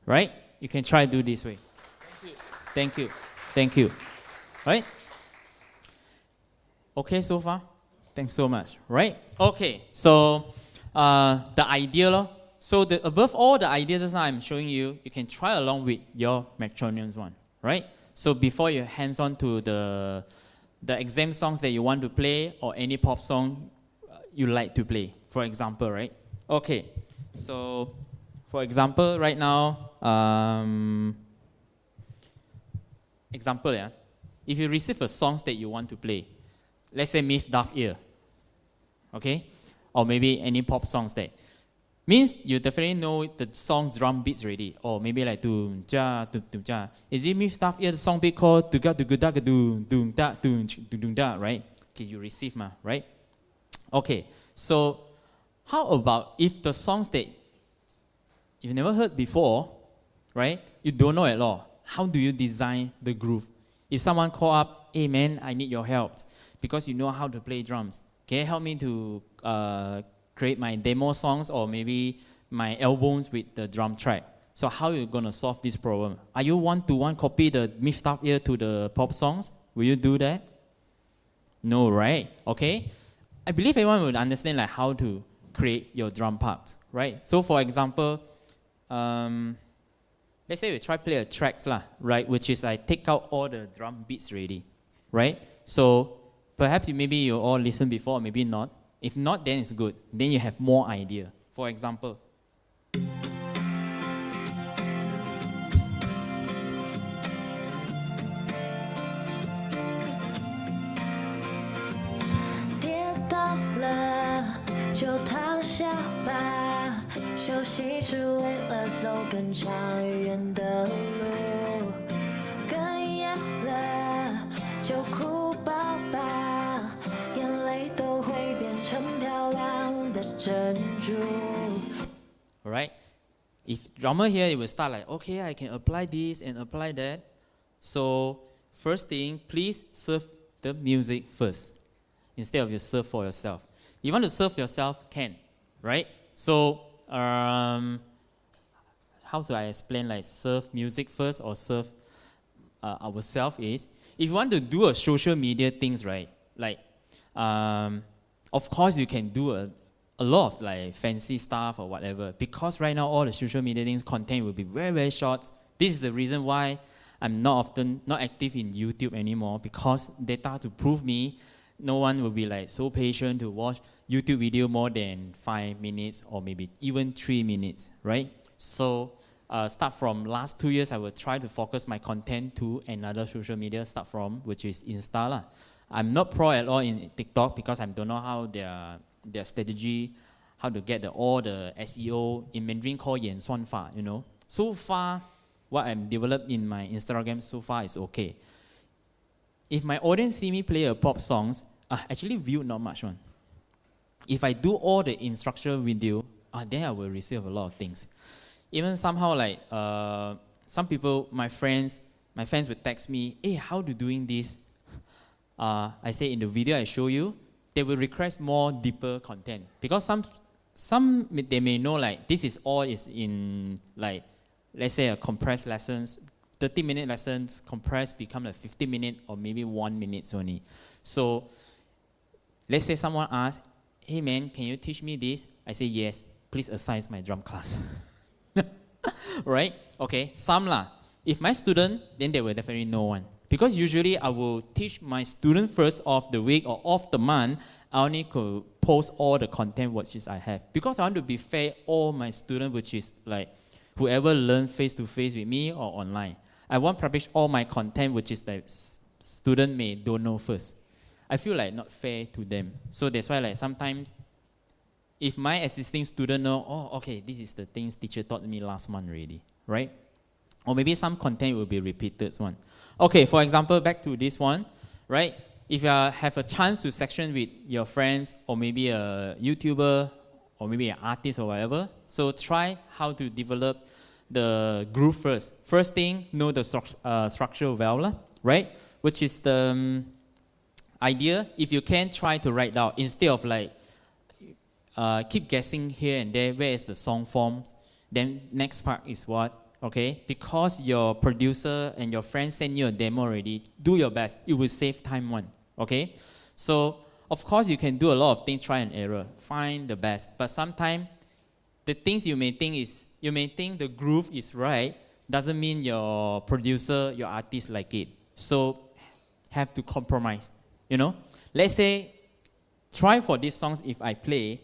Right? You can try to do this way. Thank you. Thank you. Right? Okay so far? Thanks so much. Right? Okay. So the idea. So above all the ideas just now I'm showing you, you can try along with your metronomes one. Right? So before you hands on to the exam songs that you want to play or any pop song you like to play, for example, right? Okay. So for example, right now, example, yeah. if you receive a song that you want to play, let's say Myth Daft Ear, okay? Or maybe any pop songs that, means you definitely know the song drum beats already. Or maybe like doom ja doom doom ja. Is it Myth Daft Ear the song beat called doom da doom doom da doom doom da, right? Okay, you receive right? Okay, so how about if the songs that you've never heard before, right? You don't know at all. How do you design the groove? If someone call up, hey man, I need your help because you know how to play drums. Can you help me to create my demo songs or maybe my albums with the drum track? So how are you going to solve this problem? Are you one-to-one copy the Myth Daft Ear to the pop songs? Will you do that? No, right? Okay. I believe everyone would understand like how to create your drum parts, right? So for example, let's say we try play a tracks lah, right? Which is I take out all the drum beats already, right? So perhaps maybe you all listen before, or maybe not. If not, then it's good. Then you have more idea. For example, alright? If drummer here, it will start like, okay, I can apply this and apply that. So first thing, please serve the music first instead of you serve for yourself. You want to serve yourself, can, right? So how do I explain like serve music first or serve ourselves is, if you want to do a social media things, right? Like, of course you can do a lot of like fancy stuff or whatever, because right now all the social media things content will be very, very short. This is the reason why I'm not active in YouTube anymore, because data to prove me, no one will be like so patient to watch YouTube video more than 5 minutes or maybe even 3 minutes, right? So start from last 2 years, I will try to focus my content to another social media, start from, which is Insta lah. I'm not pro at all in TikTok because I don't know how their strategy, how to get all the SEO, in Mandarin called 演算法, you know. So far, what I'm developed in my Instagram so far is okay. If my audience see me play a pop songs, actually view not much one. If I do all the instructional video, then I will receive a lot of things. Even somehow like some people, my friends will text me, hey, how to doing this? I say in the video I show you, they will request more deeper content, because some they may know like this is all is in like, let's say a compressed lessons, 30-minute lessons compressed become like 50-minute or maybe 1 minute only. So let's say someone asks, hey man, can you teach me this? I say yes, please assign my drum class. Right? Okay, some lah. If my student, then they will definitely know one. Because usually I will teach my student first of the week or of the month. I only could post all the content which is I have. Because I want to be fair, all my students, which is like whoever learn face-to-face with me or online. I want to publish all my content which is like student may don't know first. I feel like not fair to them. So that's why like sometimes if my existing student know, oh, okay, this is the things teacher taught me last month already, right? Or maybe some content will be repeated one. Okay, for example, back to this one, right? If you have a chance to section with your friends or maybe a YouTuber or maybe an artist or whatever, so try how to develop the groove first. First thing, know the structure well, right? Which is the idea. If you can, try to write down instead of like keep guessing here and there, where is the song forms, then next part is what, okay? Because your producer and your friends send you a demo already, do your best. It will save time one, okay? So, of course, you can do a lot of things, try and error, find the best. But sometimes, the things you may think the groove is right, doesn't mean your producer, your artist like it. So, have to compromise, you know? Let's say, try for these songs if I play,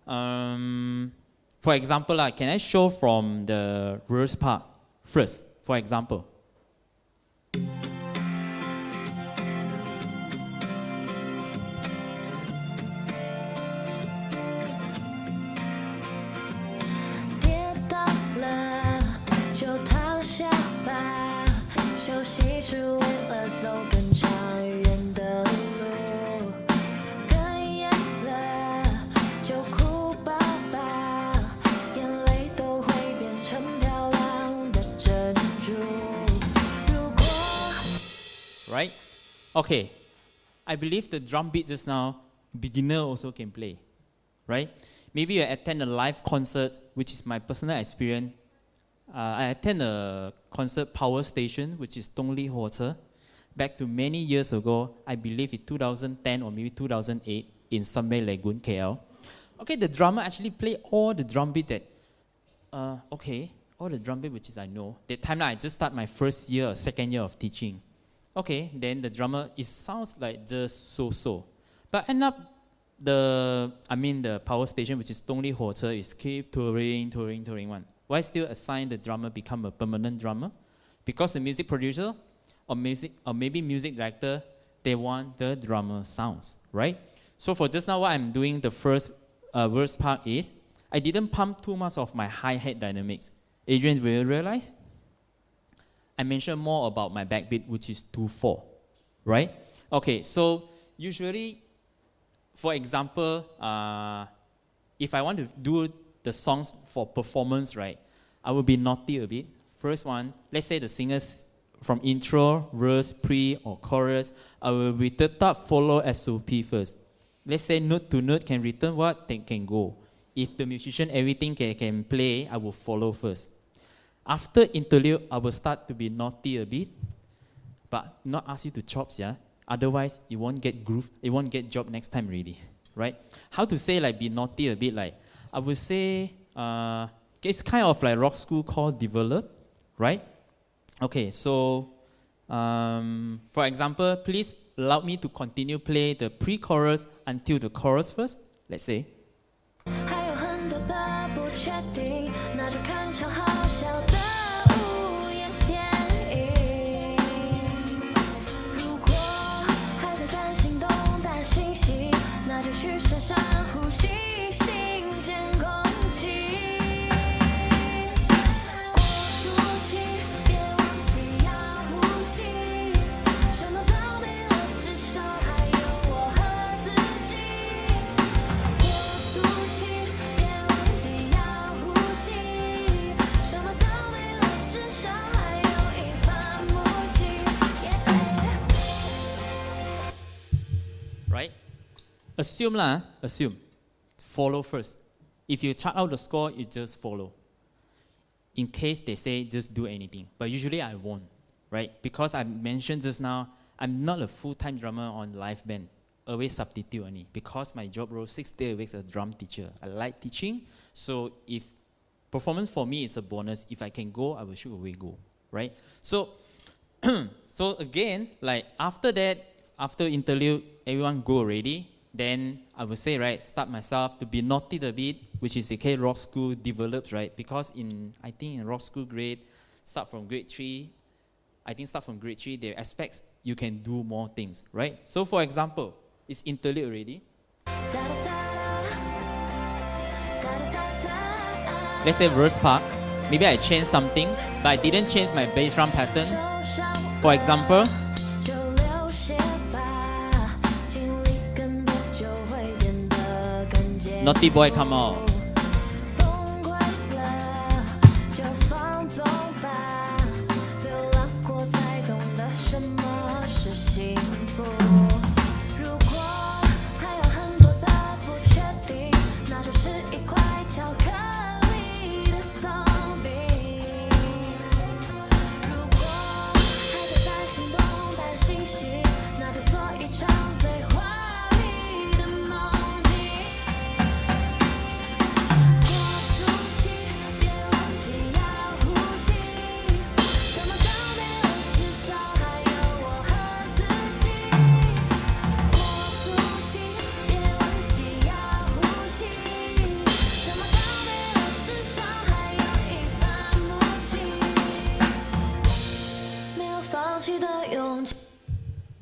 for example, can I show from the verse part first, for example? Okay, I believe the drum beat just now, beginner also can play, right? Maybe you attend a live concert, which is my personal experience. I attend a concert power station, which is Dong Li Hotel, back to many years ago. I believe in 2010 or maybe 2008 in Sunway Lagoon, KL. Okay, the drummer actually played all the drum beat that, all the drum beat which is I know. That time I just start my first year or second year of teaching. Okay, then the drummer, it sounds like just so-so. But end up, the power station, which is Dong Li Hotel, is keep touring one. Why still assign the drummer become a permanent drummer? Because the music producer or maybe music director, they want the drummer sounds, right? So for just now, what I'm doing, the first verse part is, I didn't pump too much of my hi-hat dynamics. Adrian, will you realize? I mentioned more about my backbeat, which is 2/4, right? Okay, so usually, for example, if I want to do the songs for performance, right, I will be naughty a bit. First one, let's say the singers from intro, verse, pre, or chorus, I will return top, follow SOP first. Let's say note to note can return what? They can go. If the musician, everything can play, I will follow first. After interlude, I will start to be naughty a bit, but not ask you to chops, yeah? Otherwise, you won't get groove, you won't get job next time really, right? How to say like be naughty a bit, like, I would say, it's kind of like rock school called develop, right? Okay, so, for example, please allow me to continue play the pre-chorus until the chorus first, let's say. Assume. Follow first. If you chart out the score, you just follow. In case they say just do anything. But usually I won't, right? Because I mentioned just now, I'm not a full-time drummer on live band. Always substitute only. Because my job role 6 days a week as a drum teacher. I like teaching. So if performance for me is a bonus, if I can go, I will shoot away go, right? So, so again, like after that, after interlude, everyone go already. Then I would say, right, start myself to be naughty a bit, which is okay, rock school develops, right? Because I think in rock school grade, start from grade 3, they expect you can do more things, right? So for example, it's interlude already. Let's say verse part. Maybe I changed something, but I didn't change my bass drum pattern. For example, naughty boy come out.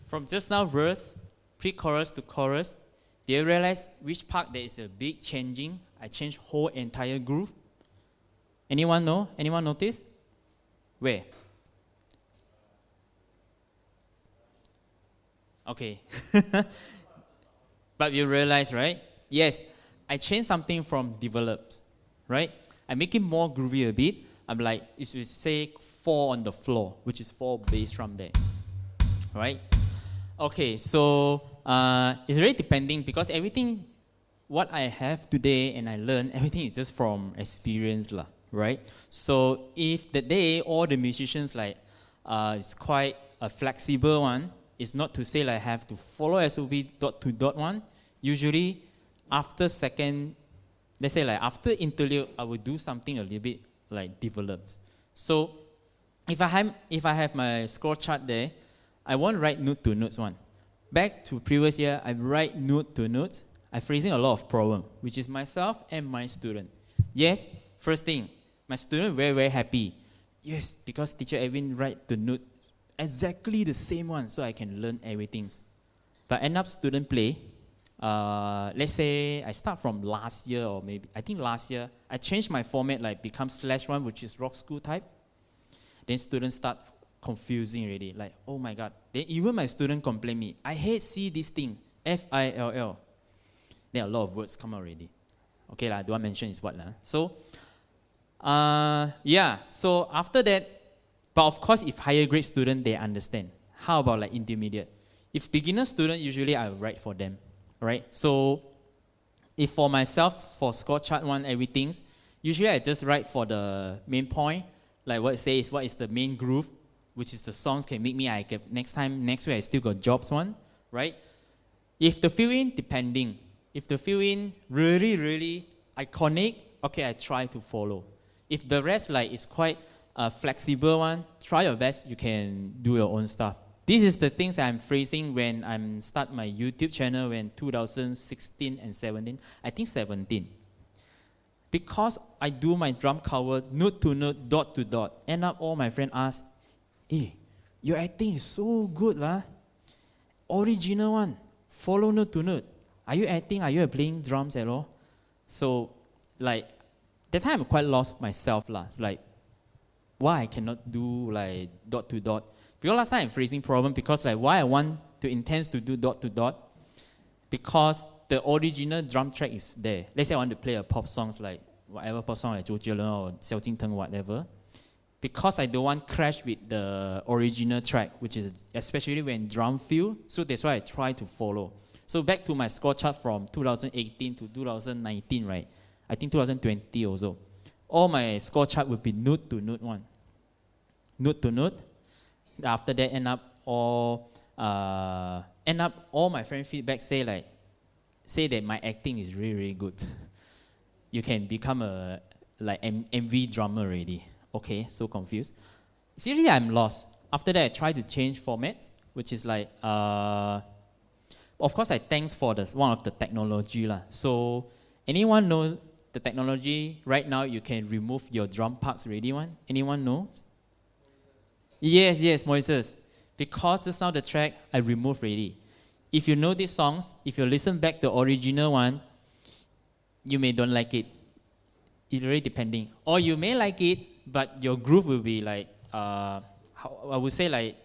From just now verse, pre-chorus to chorus, do you realize which part there is a big changing? I changed whole entire groove. Anyone know? Anyone notice? Where? Okay. But you realize, right? Yes, I changed something from developed, right? I make it more groovy a bit. I'm like, you should say 4 on the floor, which is 4 bass drum there, right? Okay, so it's really depending because everything, what I have today and I learn, everything is just from experience, lah, right? So if the day all the musicians like, it's quite a flexible one, it's not to say like I have to follow SOP dot to dot one. Usually after second, let's say like after interlude, I will do something a little bit like developed. So if I have my score chart there, I won't write note to notes one. Back to previous year, I write note to notes. I'm facing a lot of problem, which is myself and my student. Yes, first thing, my student very, very happy. Yes, because teacher Edwin write the note exactly the same one, so I can learn everything. But end up student play. Let's say I start from last year or maybe, I think last year, I changed my format like become /1, which is rock school type. Then students start confusing already, like, oh my God. Then even my student complain me, I hate see this thing, FILL. Then a lot of words come out already. Okay, I don't want to mention is what. So, yeah, so after that, but of course, if higher grade student, they understand. How about like intermediate? If beginner student, usually I write for them, right? So, if for myself, for score chart one, everything, usually I just write for the main point, like what it says, what is the main groove, which is the songs can make me, I get next week I still got jobs one, right? If the fill-in, depending. If the fill-in really, really iconic, okay, I try to follow. If the rest like is quite a flexible one, try your best, you can do your own stuff. This is the things I'm facing when I'm start my YouTube channel when 2016 and 17, I think 17. Because I do my drum cover note to note, dot to dot, end up all my friends ask, hey, your acting is so good, lah. Original one, follow note to note. Are you acting? Are you playing drums at all? So, like, that time I'm quite lost myself, lah. It's like, why I cannot do like dot to dot? Because last time I'm facing problem because like why I want to intend to do dot to dot? Because the original drum track is there. Let's say I want to play a pop songs like whatever pop song like Zhou Jielun or Xiao Jingteng, whatever. Because I don't want crash with the original track, which is especially when drum fill. So that's why I try to follow. So back to my score chart from 2018 to 2019, right? I think 2020 also. All my score chart will be note to note one. Note to note. After that, end up all my friend feedback say that my acting is really, really good. You can become a like MV drummer already. Okay, so confused. Seriously, I'm lost. After that, I try to change formats, which is like, of course, I thanks for one of the technology lah. So, anyone know the technology right now? You can remove your drum parts already. One? Anyone knows? Yes, Moises. Because just now the track I removed already. If you know these songs, if you listen back the original one, you may don't like it. It really depending. Or you may like it, but your groove will be like, I would say like,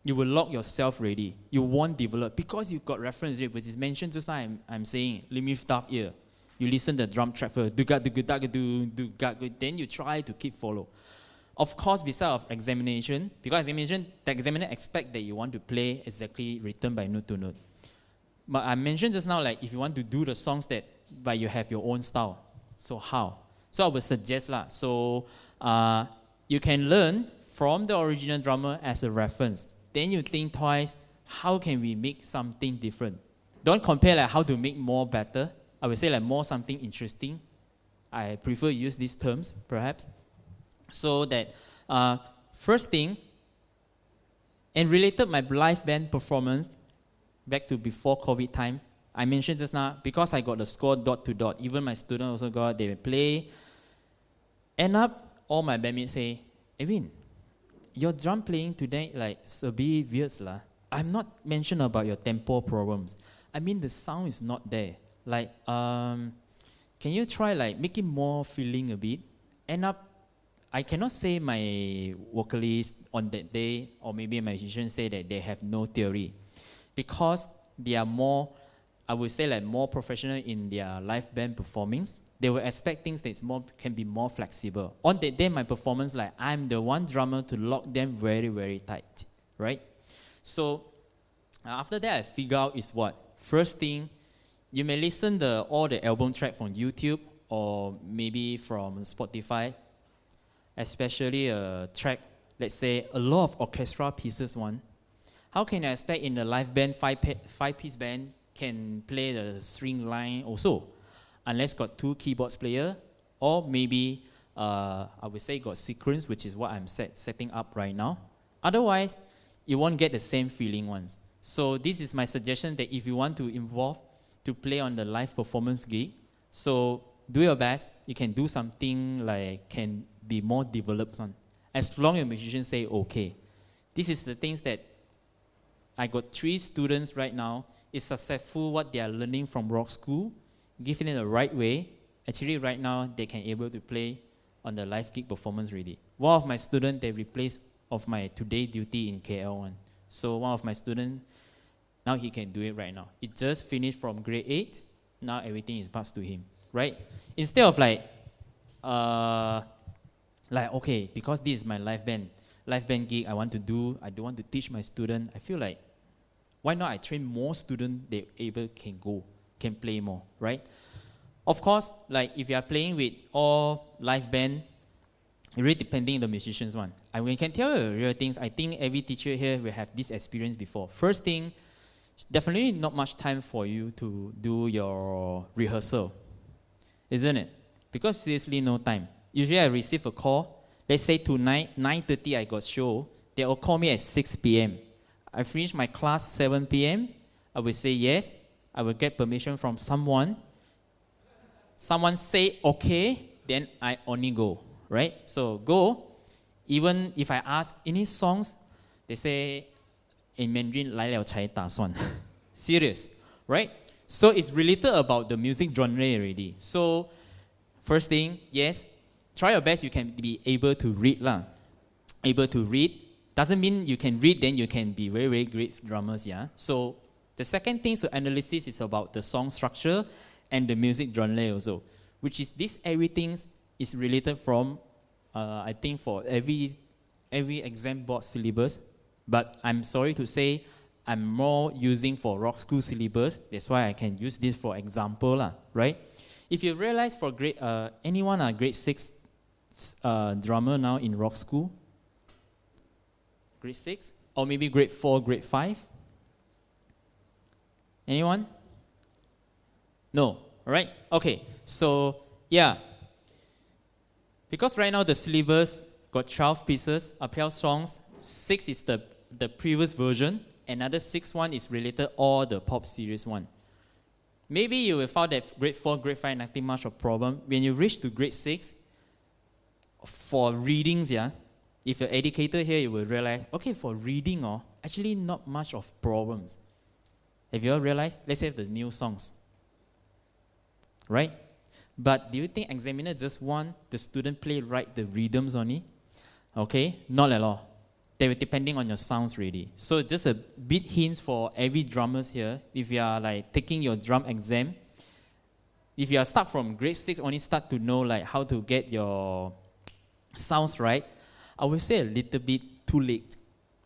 you will lock yourself ready. You won't develop because you've got reference rate, which is mentioned just now. I'm saying, limit staff ear. You listen the drum track first, then you try to keep follow. Of course, besides of examination, because examination, the examiner expect that you want to play exactly written by note to note. But I mentioned just now, like if you want to do the songs that, but you have your own style. So how? So I would suggest lah. So you can learn from the original drummer as a reference. Then you think twice, how can we make something different? Don't compare like how to make more better. I would say like more something interesting. I prefer use these terms, perhaps. So that first thing, and related my live band performance back to before COVID time, I mentioned just now, because I got the score dot to dot, even my student also got, they will play. End up, all my bandmates say, Edwin, your drum playing today like a bit weird lah. I'm not mentioning about your tempo problems. I mean the sound is not there. Like, can you try like making more feeling a bit? End up, I cannot say my vocalist on that day, or maybe my musicians say that they have no theory. Because they are more, I would say like more professional in their live band performings, they will expect things that can be more flexible. On that day, my performance, like I'm the one drummer to lock them very, very tight, right? So After that, I figure out is what? First thing, you may listen all the album track from YouTube or maybe from Spotify, especially a track, let's say, a lot of orchestra pieces one. How can you expect in a live band, five-piece band, can play the string line also? Unless got 2 keyboards player, or maybe, I would say got sequence, which is what I'm setting up right now. Otherwise, you won't get the same feeling once. So this is my suggestion that if you want to involve to play on the live performance gig, so do your best. You can do something like can be more developed on, as long as musicians say okay. This is the things that I got 3 students right now. Is successful what they are learning from rock school, giving it the right way. Actually, right now they can able to play on the live gig performance already. One of my students they replaced of my today duty in KL1. So one of my students, now he can do it right now. It just finished from grade 8. Now everything is passed to him, right? Instead of like okay, because this is my live band gig I want to do, I don't want to teach my student. I feel like, why not I train more students they can play more, right? Of course, like if you are playing with all live band, it really depending on the musicians one. I mean, can tell you real things. I think every teacher here will have this experience before. First thing, definitely not much time for you to do your rehearsal, isn't it? Because seriously, no time. Usually I receive a call, let's say tonight, 9:30 I got show, they will call me at 6 p.m. I finish my class 7 p.m., I will say yes, I will get permission from someone. Someone say okay, then I only go, right? So go, even if I ask any songs, they say in Mandarin, 来了才打算. Serious, right? So it's related about the music genre already. So first thing, yes, try your best you can be able to read lah. Able to read. Doesn't mean you can read, then you can be very, very great drummers, yeah? So the second thing to analysis is about the song structure and the music genre also, which is this everything is related from, I think for every exam board syllabus, but I'm sorry to say, I'm more using for rock school syllabus, that's why I can use this for example lah, right? If you realize for grade, anyone a grade 6 drummer now in rock school? Grade 6? Or maybe grade 4, grade 5? Anyone? No, right? Okay, so yeah. Because right now the syllabus got 12 pieces, appeal songs, 6 is the previous version, another 6 one is related all the pop series one. Maybe you will find that grade 4, grade 5, nothing much of problem. When you reach to grade 6, for readings, yeah, if you're educator here, you will realize, okay, for reading, actually not much of problems. Have you all realized? Let's say the new songs, right? But do you think examiner just want the student play right the rhythms only? Okay, not at all. They will depending on your sounds really. So just a bit hints for every drummers here. If you are like taking your drum exam, if you are start from grade 6, only start to know like how to get your sounds right, I would say a little bit too late.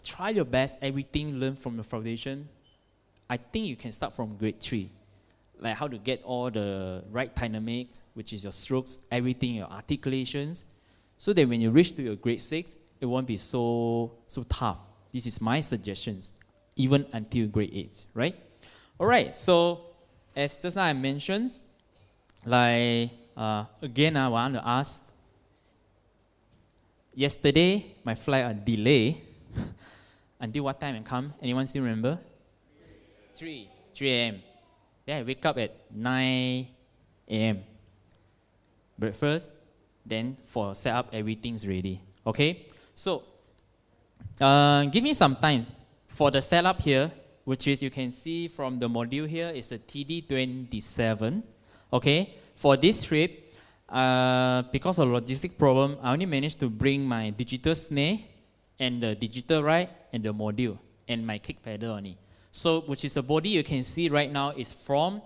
Try your best, everything learn from the foundation. I think you can start from grade 3. Like how to get all the right dynamics, which is your strokes, everything, your articulations, so that when you reach to your grade 6, it won't be so tough. This is my suggestions, even until grade 8, right? All right, so as just now I mentioned, like again, I want to ask. Yesterday, my flight delay. Until what time it come? Anyone still remember? 3 a.m. Then I wake up at 9 a.m. Breakfast, then for setup, everything's ready. Okay? So, give me some time for the setup here, which is you can see from the module here is a TD27. Okay? For this trip, because of logistic problem, I only managed to bring my digital snare and the digital ride and the module and my kick pedal only. So, which is the body you can see right now is from,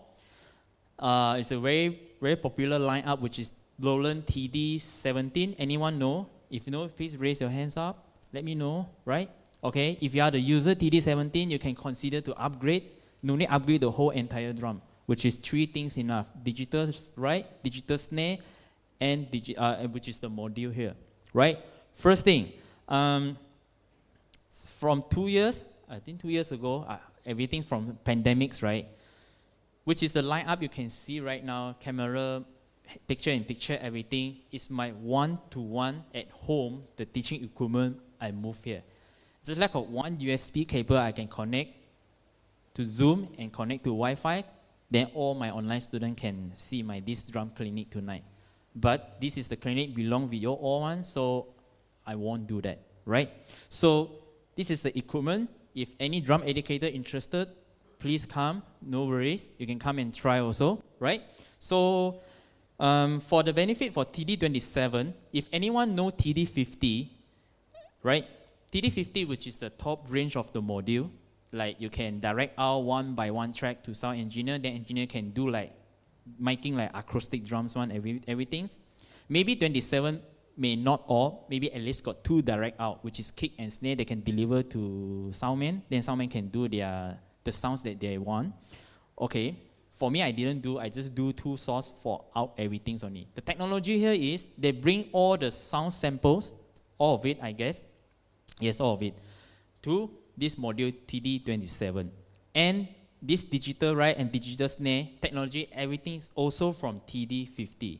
it's a very, very popular lineup, which is Lowland TD17. Anyone know? If you know, please raise your hands up. Let me know, right? Okay, if you are the user TD17, you can consider to upgrade. No need upgrade the whole entire drum, which is 3 things enough: digital right, digital snare, and which is the module here, right? First thing, from 2 years, I think 2 years ago, everything from pandemics, right? Which is the lineup you can see right now, camera, picture-in-picture, everything is my one-to-one at home, the teaching equipment I move here. Just like one USB cable I can connect to Zoom and connect to Wi-Fi, then all my online students can see this drum clinic tonight. But this is the clinic belong with your all one, so I won't do that, right? So this is the equipment. If any drum educator interested, please come, no worries. You can come and try also, right? So for the benefit for TD27, if anyone know TD50, right? TD50, which is the top range of the module, like you can direct out 1 by 1 track to sound engineer, then engineer can do like making like acoustic drums everything. Maybe 27 may not all, maybe at least got 2 direct out, which is kick and snare they can deliver to soundman, then soundman can do the sounds that they want. Okay, for me I didn't do, I just do 2 source for out everything only. The technology here is they bring all the sound samples, all of it I guess, yes all of it, to this module TD27. And this digital right and digital snare technology, everything is also from TD50,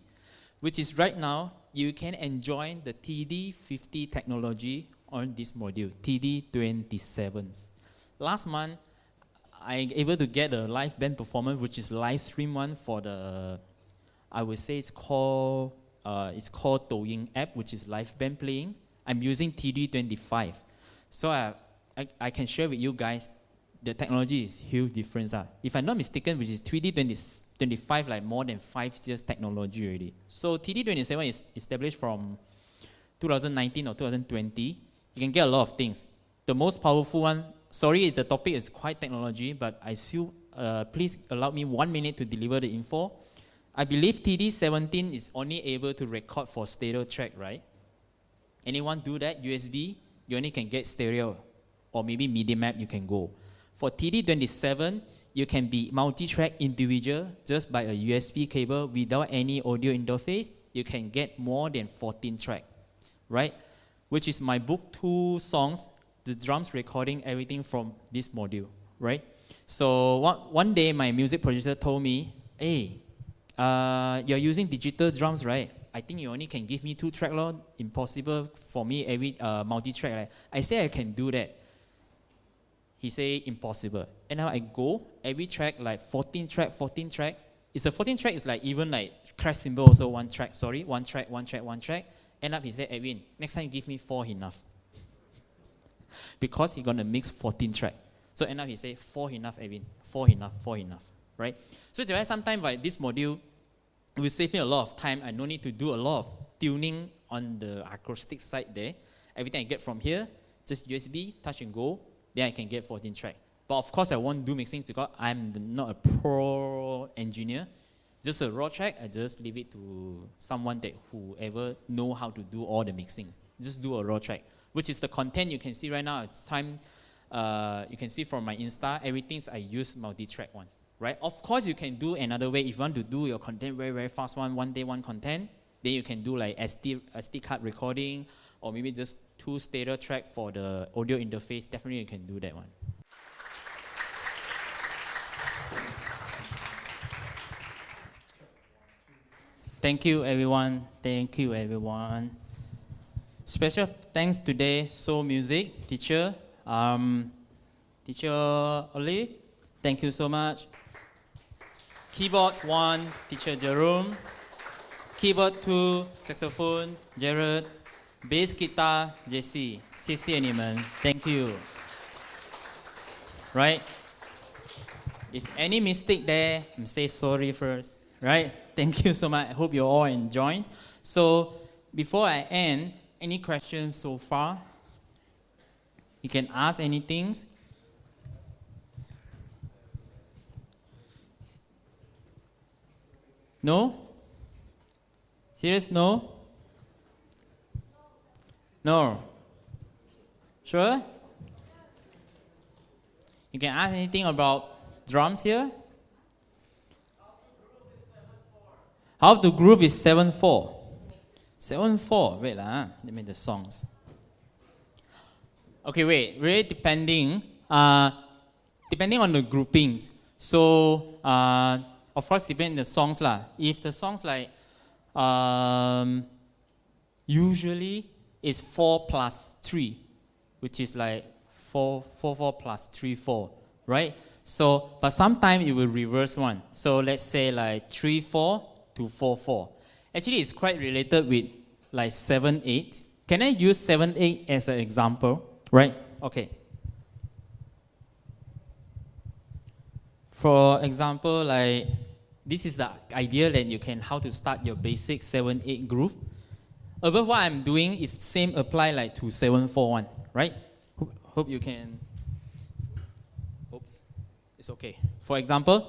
which is right now you can enjoy the TD50 technology on this module, TD27. Last month, I able to get a live band performance, which is live stream one for the, I would say it's called Douyin app, which is live band playing. I'm using TD25. So I can share with you guys, the technology is huge difference. If I'm not mistaken, which is TD25, like more than 5 years technology already. So TD27 is established from 2019 or 2020. You can get a lot of things. The most powerful one, sorry if the topic is quite technology, but I still, please allow me 1 minute to deliver the info. I believe TD17 is only able to record for stereo track, right? Anyone do that? USB, you only can get stereo, or maybe MIDI map you can go. For TD27, you can be multi-track individual just by a USB cable without any audio interface. You can get more than 14 track, right? Which is my book 2 songs, the drums recording everything from this module, right? So one day my music producer told me, hey, you're using digital drums, right? I think you only can give me 2 track, Lord. Impossible for me every multi-track. Right? I say I can do that. He say impossible. And now I go, every track like 14 track. It's the 14 track is like even like crash cymbal also 1 track, sorry, 1 track. End up he said, Edwin, next time you give me 4 enough. Because he's gonna mix 14 track. So end up he say 4 enough, Edwin, 4 enough, right? So there are sometimes like this module, it will save me a lot of time. I no need to do a lot of tuning on the acoustic side there. Everything I get from here, just USB, touch and go, then I can get 14 track. But of course I won't do mixing because I'm not a pro engineer. Just a raw track, I just leave it to someone that whoever know how to do all the mixings. Just do a raw track, which is the content you can see right now. It's time, you can see from my Insta, everything I use multi-track one. Right? Of course, you can do another way. If you want to do your content very, very fast one day one content, then you can do like SD card recording, or maybe just 2 stereo track for the audio interface. Definitely you can do that one. Thank you, everyone. Thank you, everyone. Special thanks today, Soul Music teacher, teacher Olive. Thank you so much. Keyboard 1, teacher Jerome. Keyboard 2, saxophone, Jared. Bass guitar, JC. 谢谢你们. Thank you. Right? If any mistake there, say sorry first. Right? Thank you so much. I hope you all enjoy. So, before I end, any questions so far? You can ask anything. No? Serious? No? No? Sure? You can ask anything about drums here. How to groove is 7/4. 7/4. Wait lah. Let me the songs. Okay, wait. Really depending on the groupings. So of course depending on the songs lah. If the songs like usually is 4 plus 3, which is like 4 plus 3 4, right? So but sometimes it will reverse one. So let's say like 3 4 to 4 4. Actually, it's quite related with like 7 8. Can I use 7 8 as an example? Right? Okay. For example, like this is the idea that you can how to start your basic 7 8 groove. Above what I'm doing is same apply like to 7 4 1, right? Hope you can. Oops, it's okay. For example,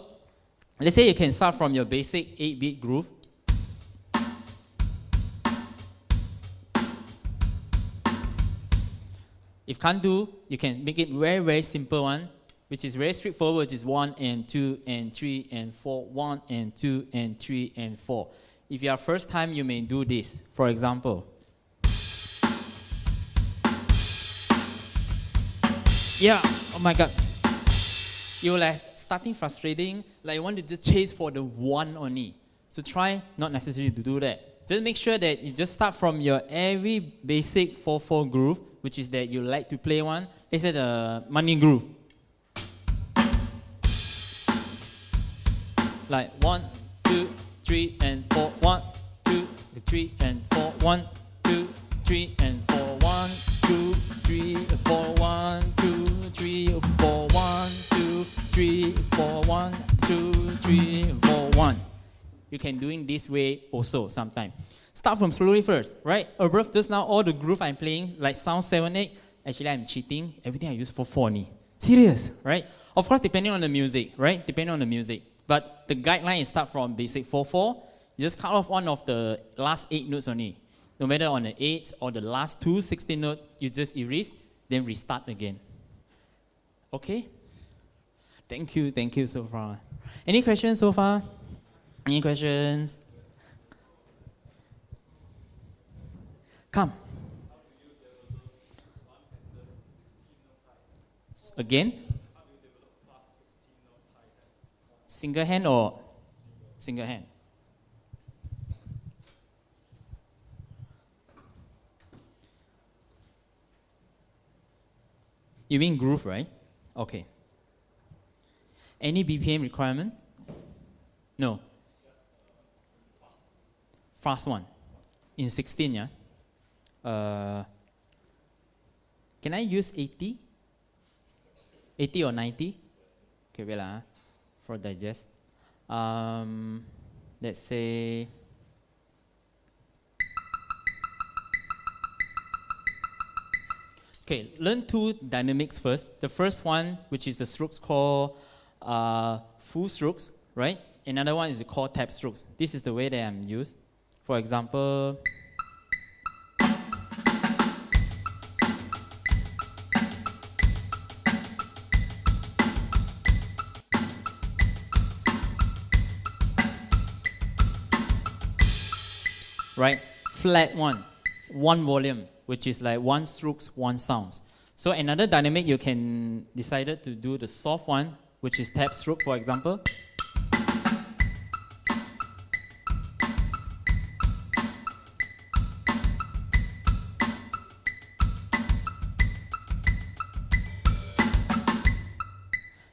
let's say you can start from your basic 8-beat groove. If can't do, you can make it very, very simple one, which is very straightforward, which is 1 and 2 and 3 and 4, 1 and 2 and 3 and 4. If you are first time, you may do this. For example, yeah, oh my God. You're like starting frustrating, like you want to just chase for the 1 only. So try not necessarily to do that. Just make sure that you just start from your every basic 4/4 groove, which is that you like to play one. Let's say the money groove. Like 1, 2, 3 and 4, 1, 2, 3 and 4, 1, 2, 3 and 4, 1, 2, 3, 4, 1, 2, 3, 4, 1, 2, 3, 4, 1, 2, 3, 4, 1. You can do it this way also sometimes. Start from slowly first, right? Above just now, all the groove I'm playing, like sound 7 8, actually I'm cheating. Everything I use for 4 only. Serious, right? Of course, depending on the music, right? Depending on the music. But the guideline is start from basic 4/4. You just cut off one of the last 8 notes only. No matter on the 8s or the last 2 16 notes, you just erase, then restart again. Okay? Thank you so far. Any questions so far? Any questions? Come. Again? Single hand or single hand? You mean groove, right? Okay. Any BPM requirement? No. Fast one. In 16, yeah? Can I use 80? 80 or 90? Okay, wait lah. For digest. Let's say okay, learn 2 dynamics first. The first one, which is the strokes called full strokes, right? Another one is called tap strokes. This is the way that I'm used. For example, right? Flat one volume, which is like 1 strokes, 1 sounds. So another dynamic you can decide to do the soft one, which is tap stroke, for example.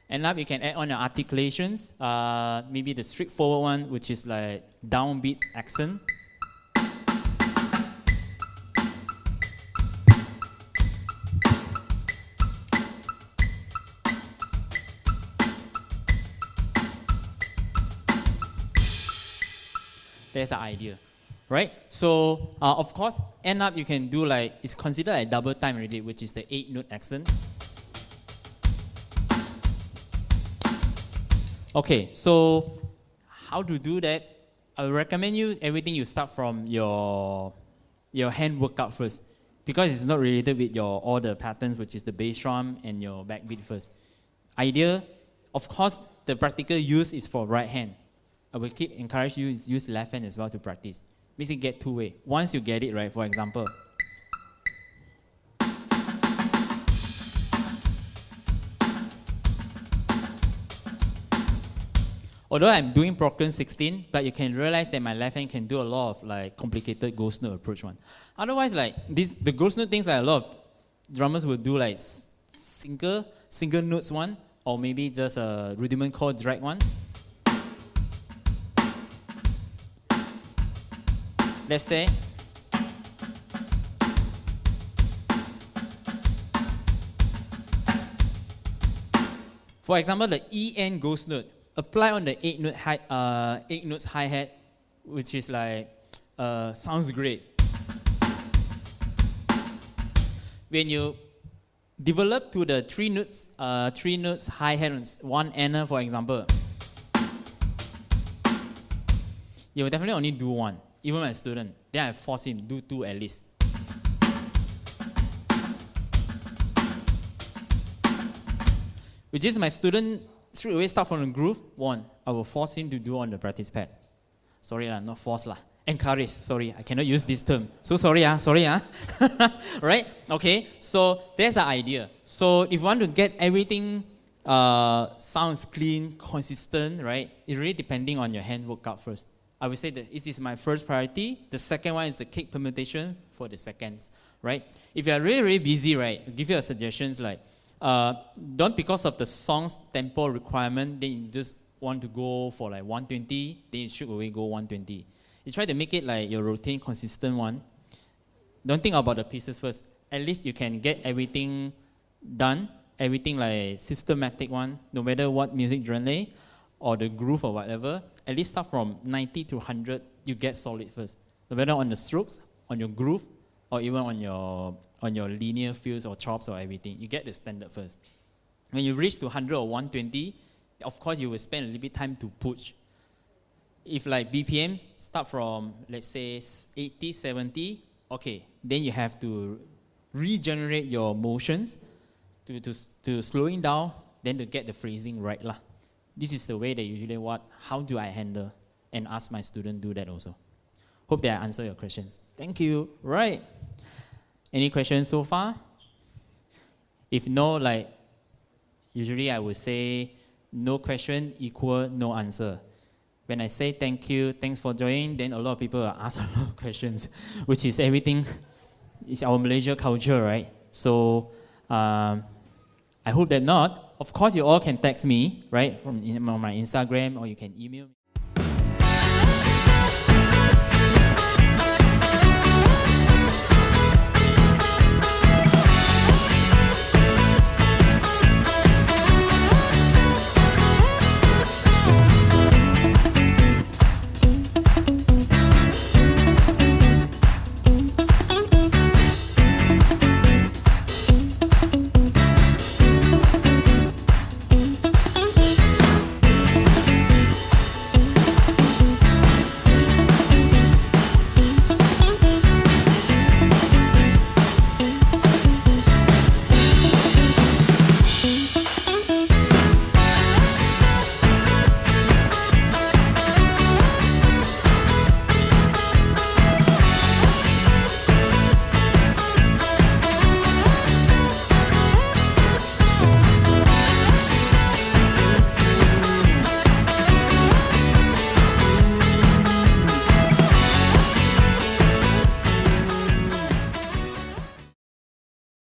And now you can add on your articulations, maybe the straightforward one, which is like downbeat accent. There's the idea, right? So, of course, end up you can do like, it's considered a double time already, which is the 8-note accent. Okay, so how to do that? I would recommend you everything you start from your hand workout first, because it's not related with your all the patterns, which is the bass drum and your backbeat first. idea, of course, the practical use is for right hand. I will keep encourage you to use left hand as well to practice. Basically get two-way. Once you get it right, for example, although I'm doing Procyon 16, but you can realize that my left hand can do a lot of like complicated ghost note approach one. Otherwise, like the ghost note things, like a lot of drummers will do like single notes one, or maybe just a rudiment chord drag one. Let's say for example, the EN ghost note. Apply on the 8 notes hi-hat, which is like, sounds great. When you develop to the 3 notes hi-hat on one end, for example, you will definitely only do one. Even my student, then I force him to do 2 at least. Which is my student straight away start from the groove, 1. I will force him to do on the practice pad. Sorry lah, not force lah. Encourage, sorry, I cannot use this term. So sorry. Right? Okay, so there's the idea. So if you want to get everything sounds clean, consistent, right? It really depending on your hand workout first. I would say that this is my first priority. The second one is the kick permutation for the seconds, right? If you are really, really busy, right, I'll give you a suggestions like, don't because of the song's tempo requirement, then you just want to go for like 120, then you should away go 120. You try to make it like your routine consistent one. Don't think about the pieces first. At least you can get everything done, everything like systematic one, no matter what music genre or the groove or whatever. At least start from 90 to 100, you get solid first. No matter on the strokes, on your groove, or even on your linear fills or chops or everything. You get the standard first. When you reach to 100 or 120, of course you will spend a little bit time to push. If like BPMs start from, let's say, 80, 70, okay, then you have to regenerate your motions to slowing down, then to get the phrasing right lah. This is the way that usually how do I handle and ask my student do that also. Hope that I answer your questions. Thank you. Right. Any questions so far? If no, like, usually I would say no question equal no answer. When I say thank you, thanks for joining, then a lot of people will ask a lot of questions, which is everything, it's our Malaysia culture, right? So, I hope that not. Of course, you all can text me, right, on my Instagram, or you can email me.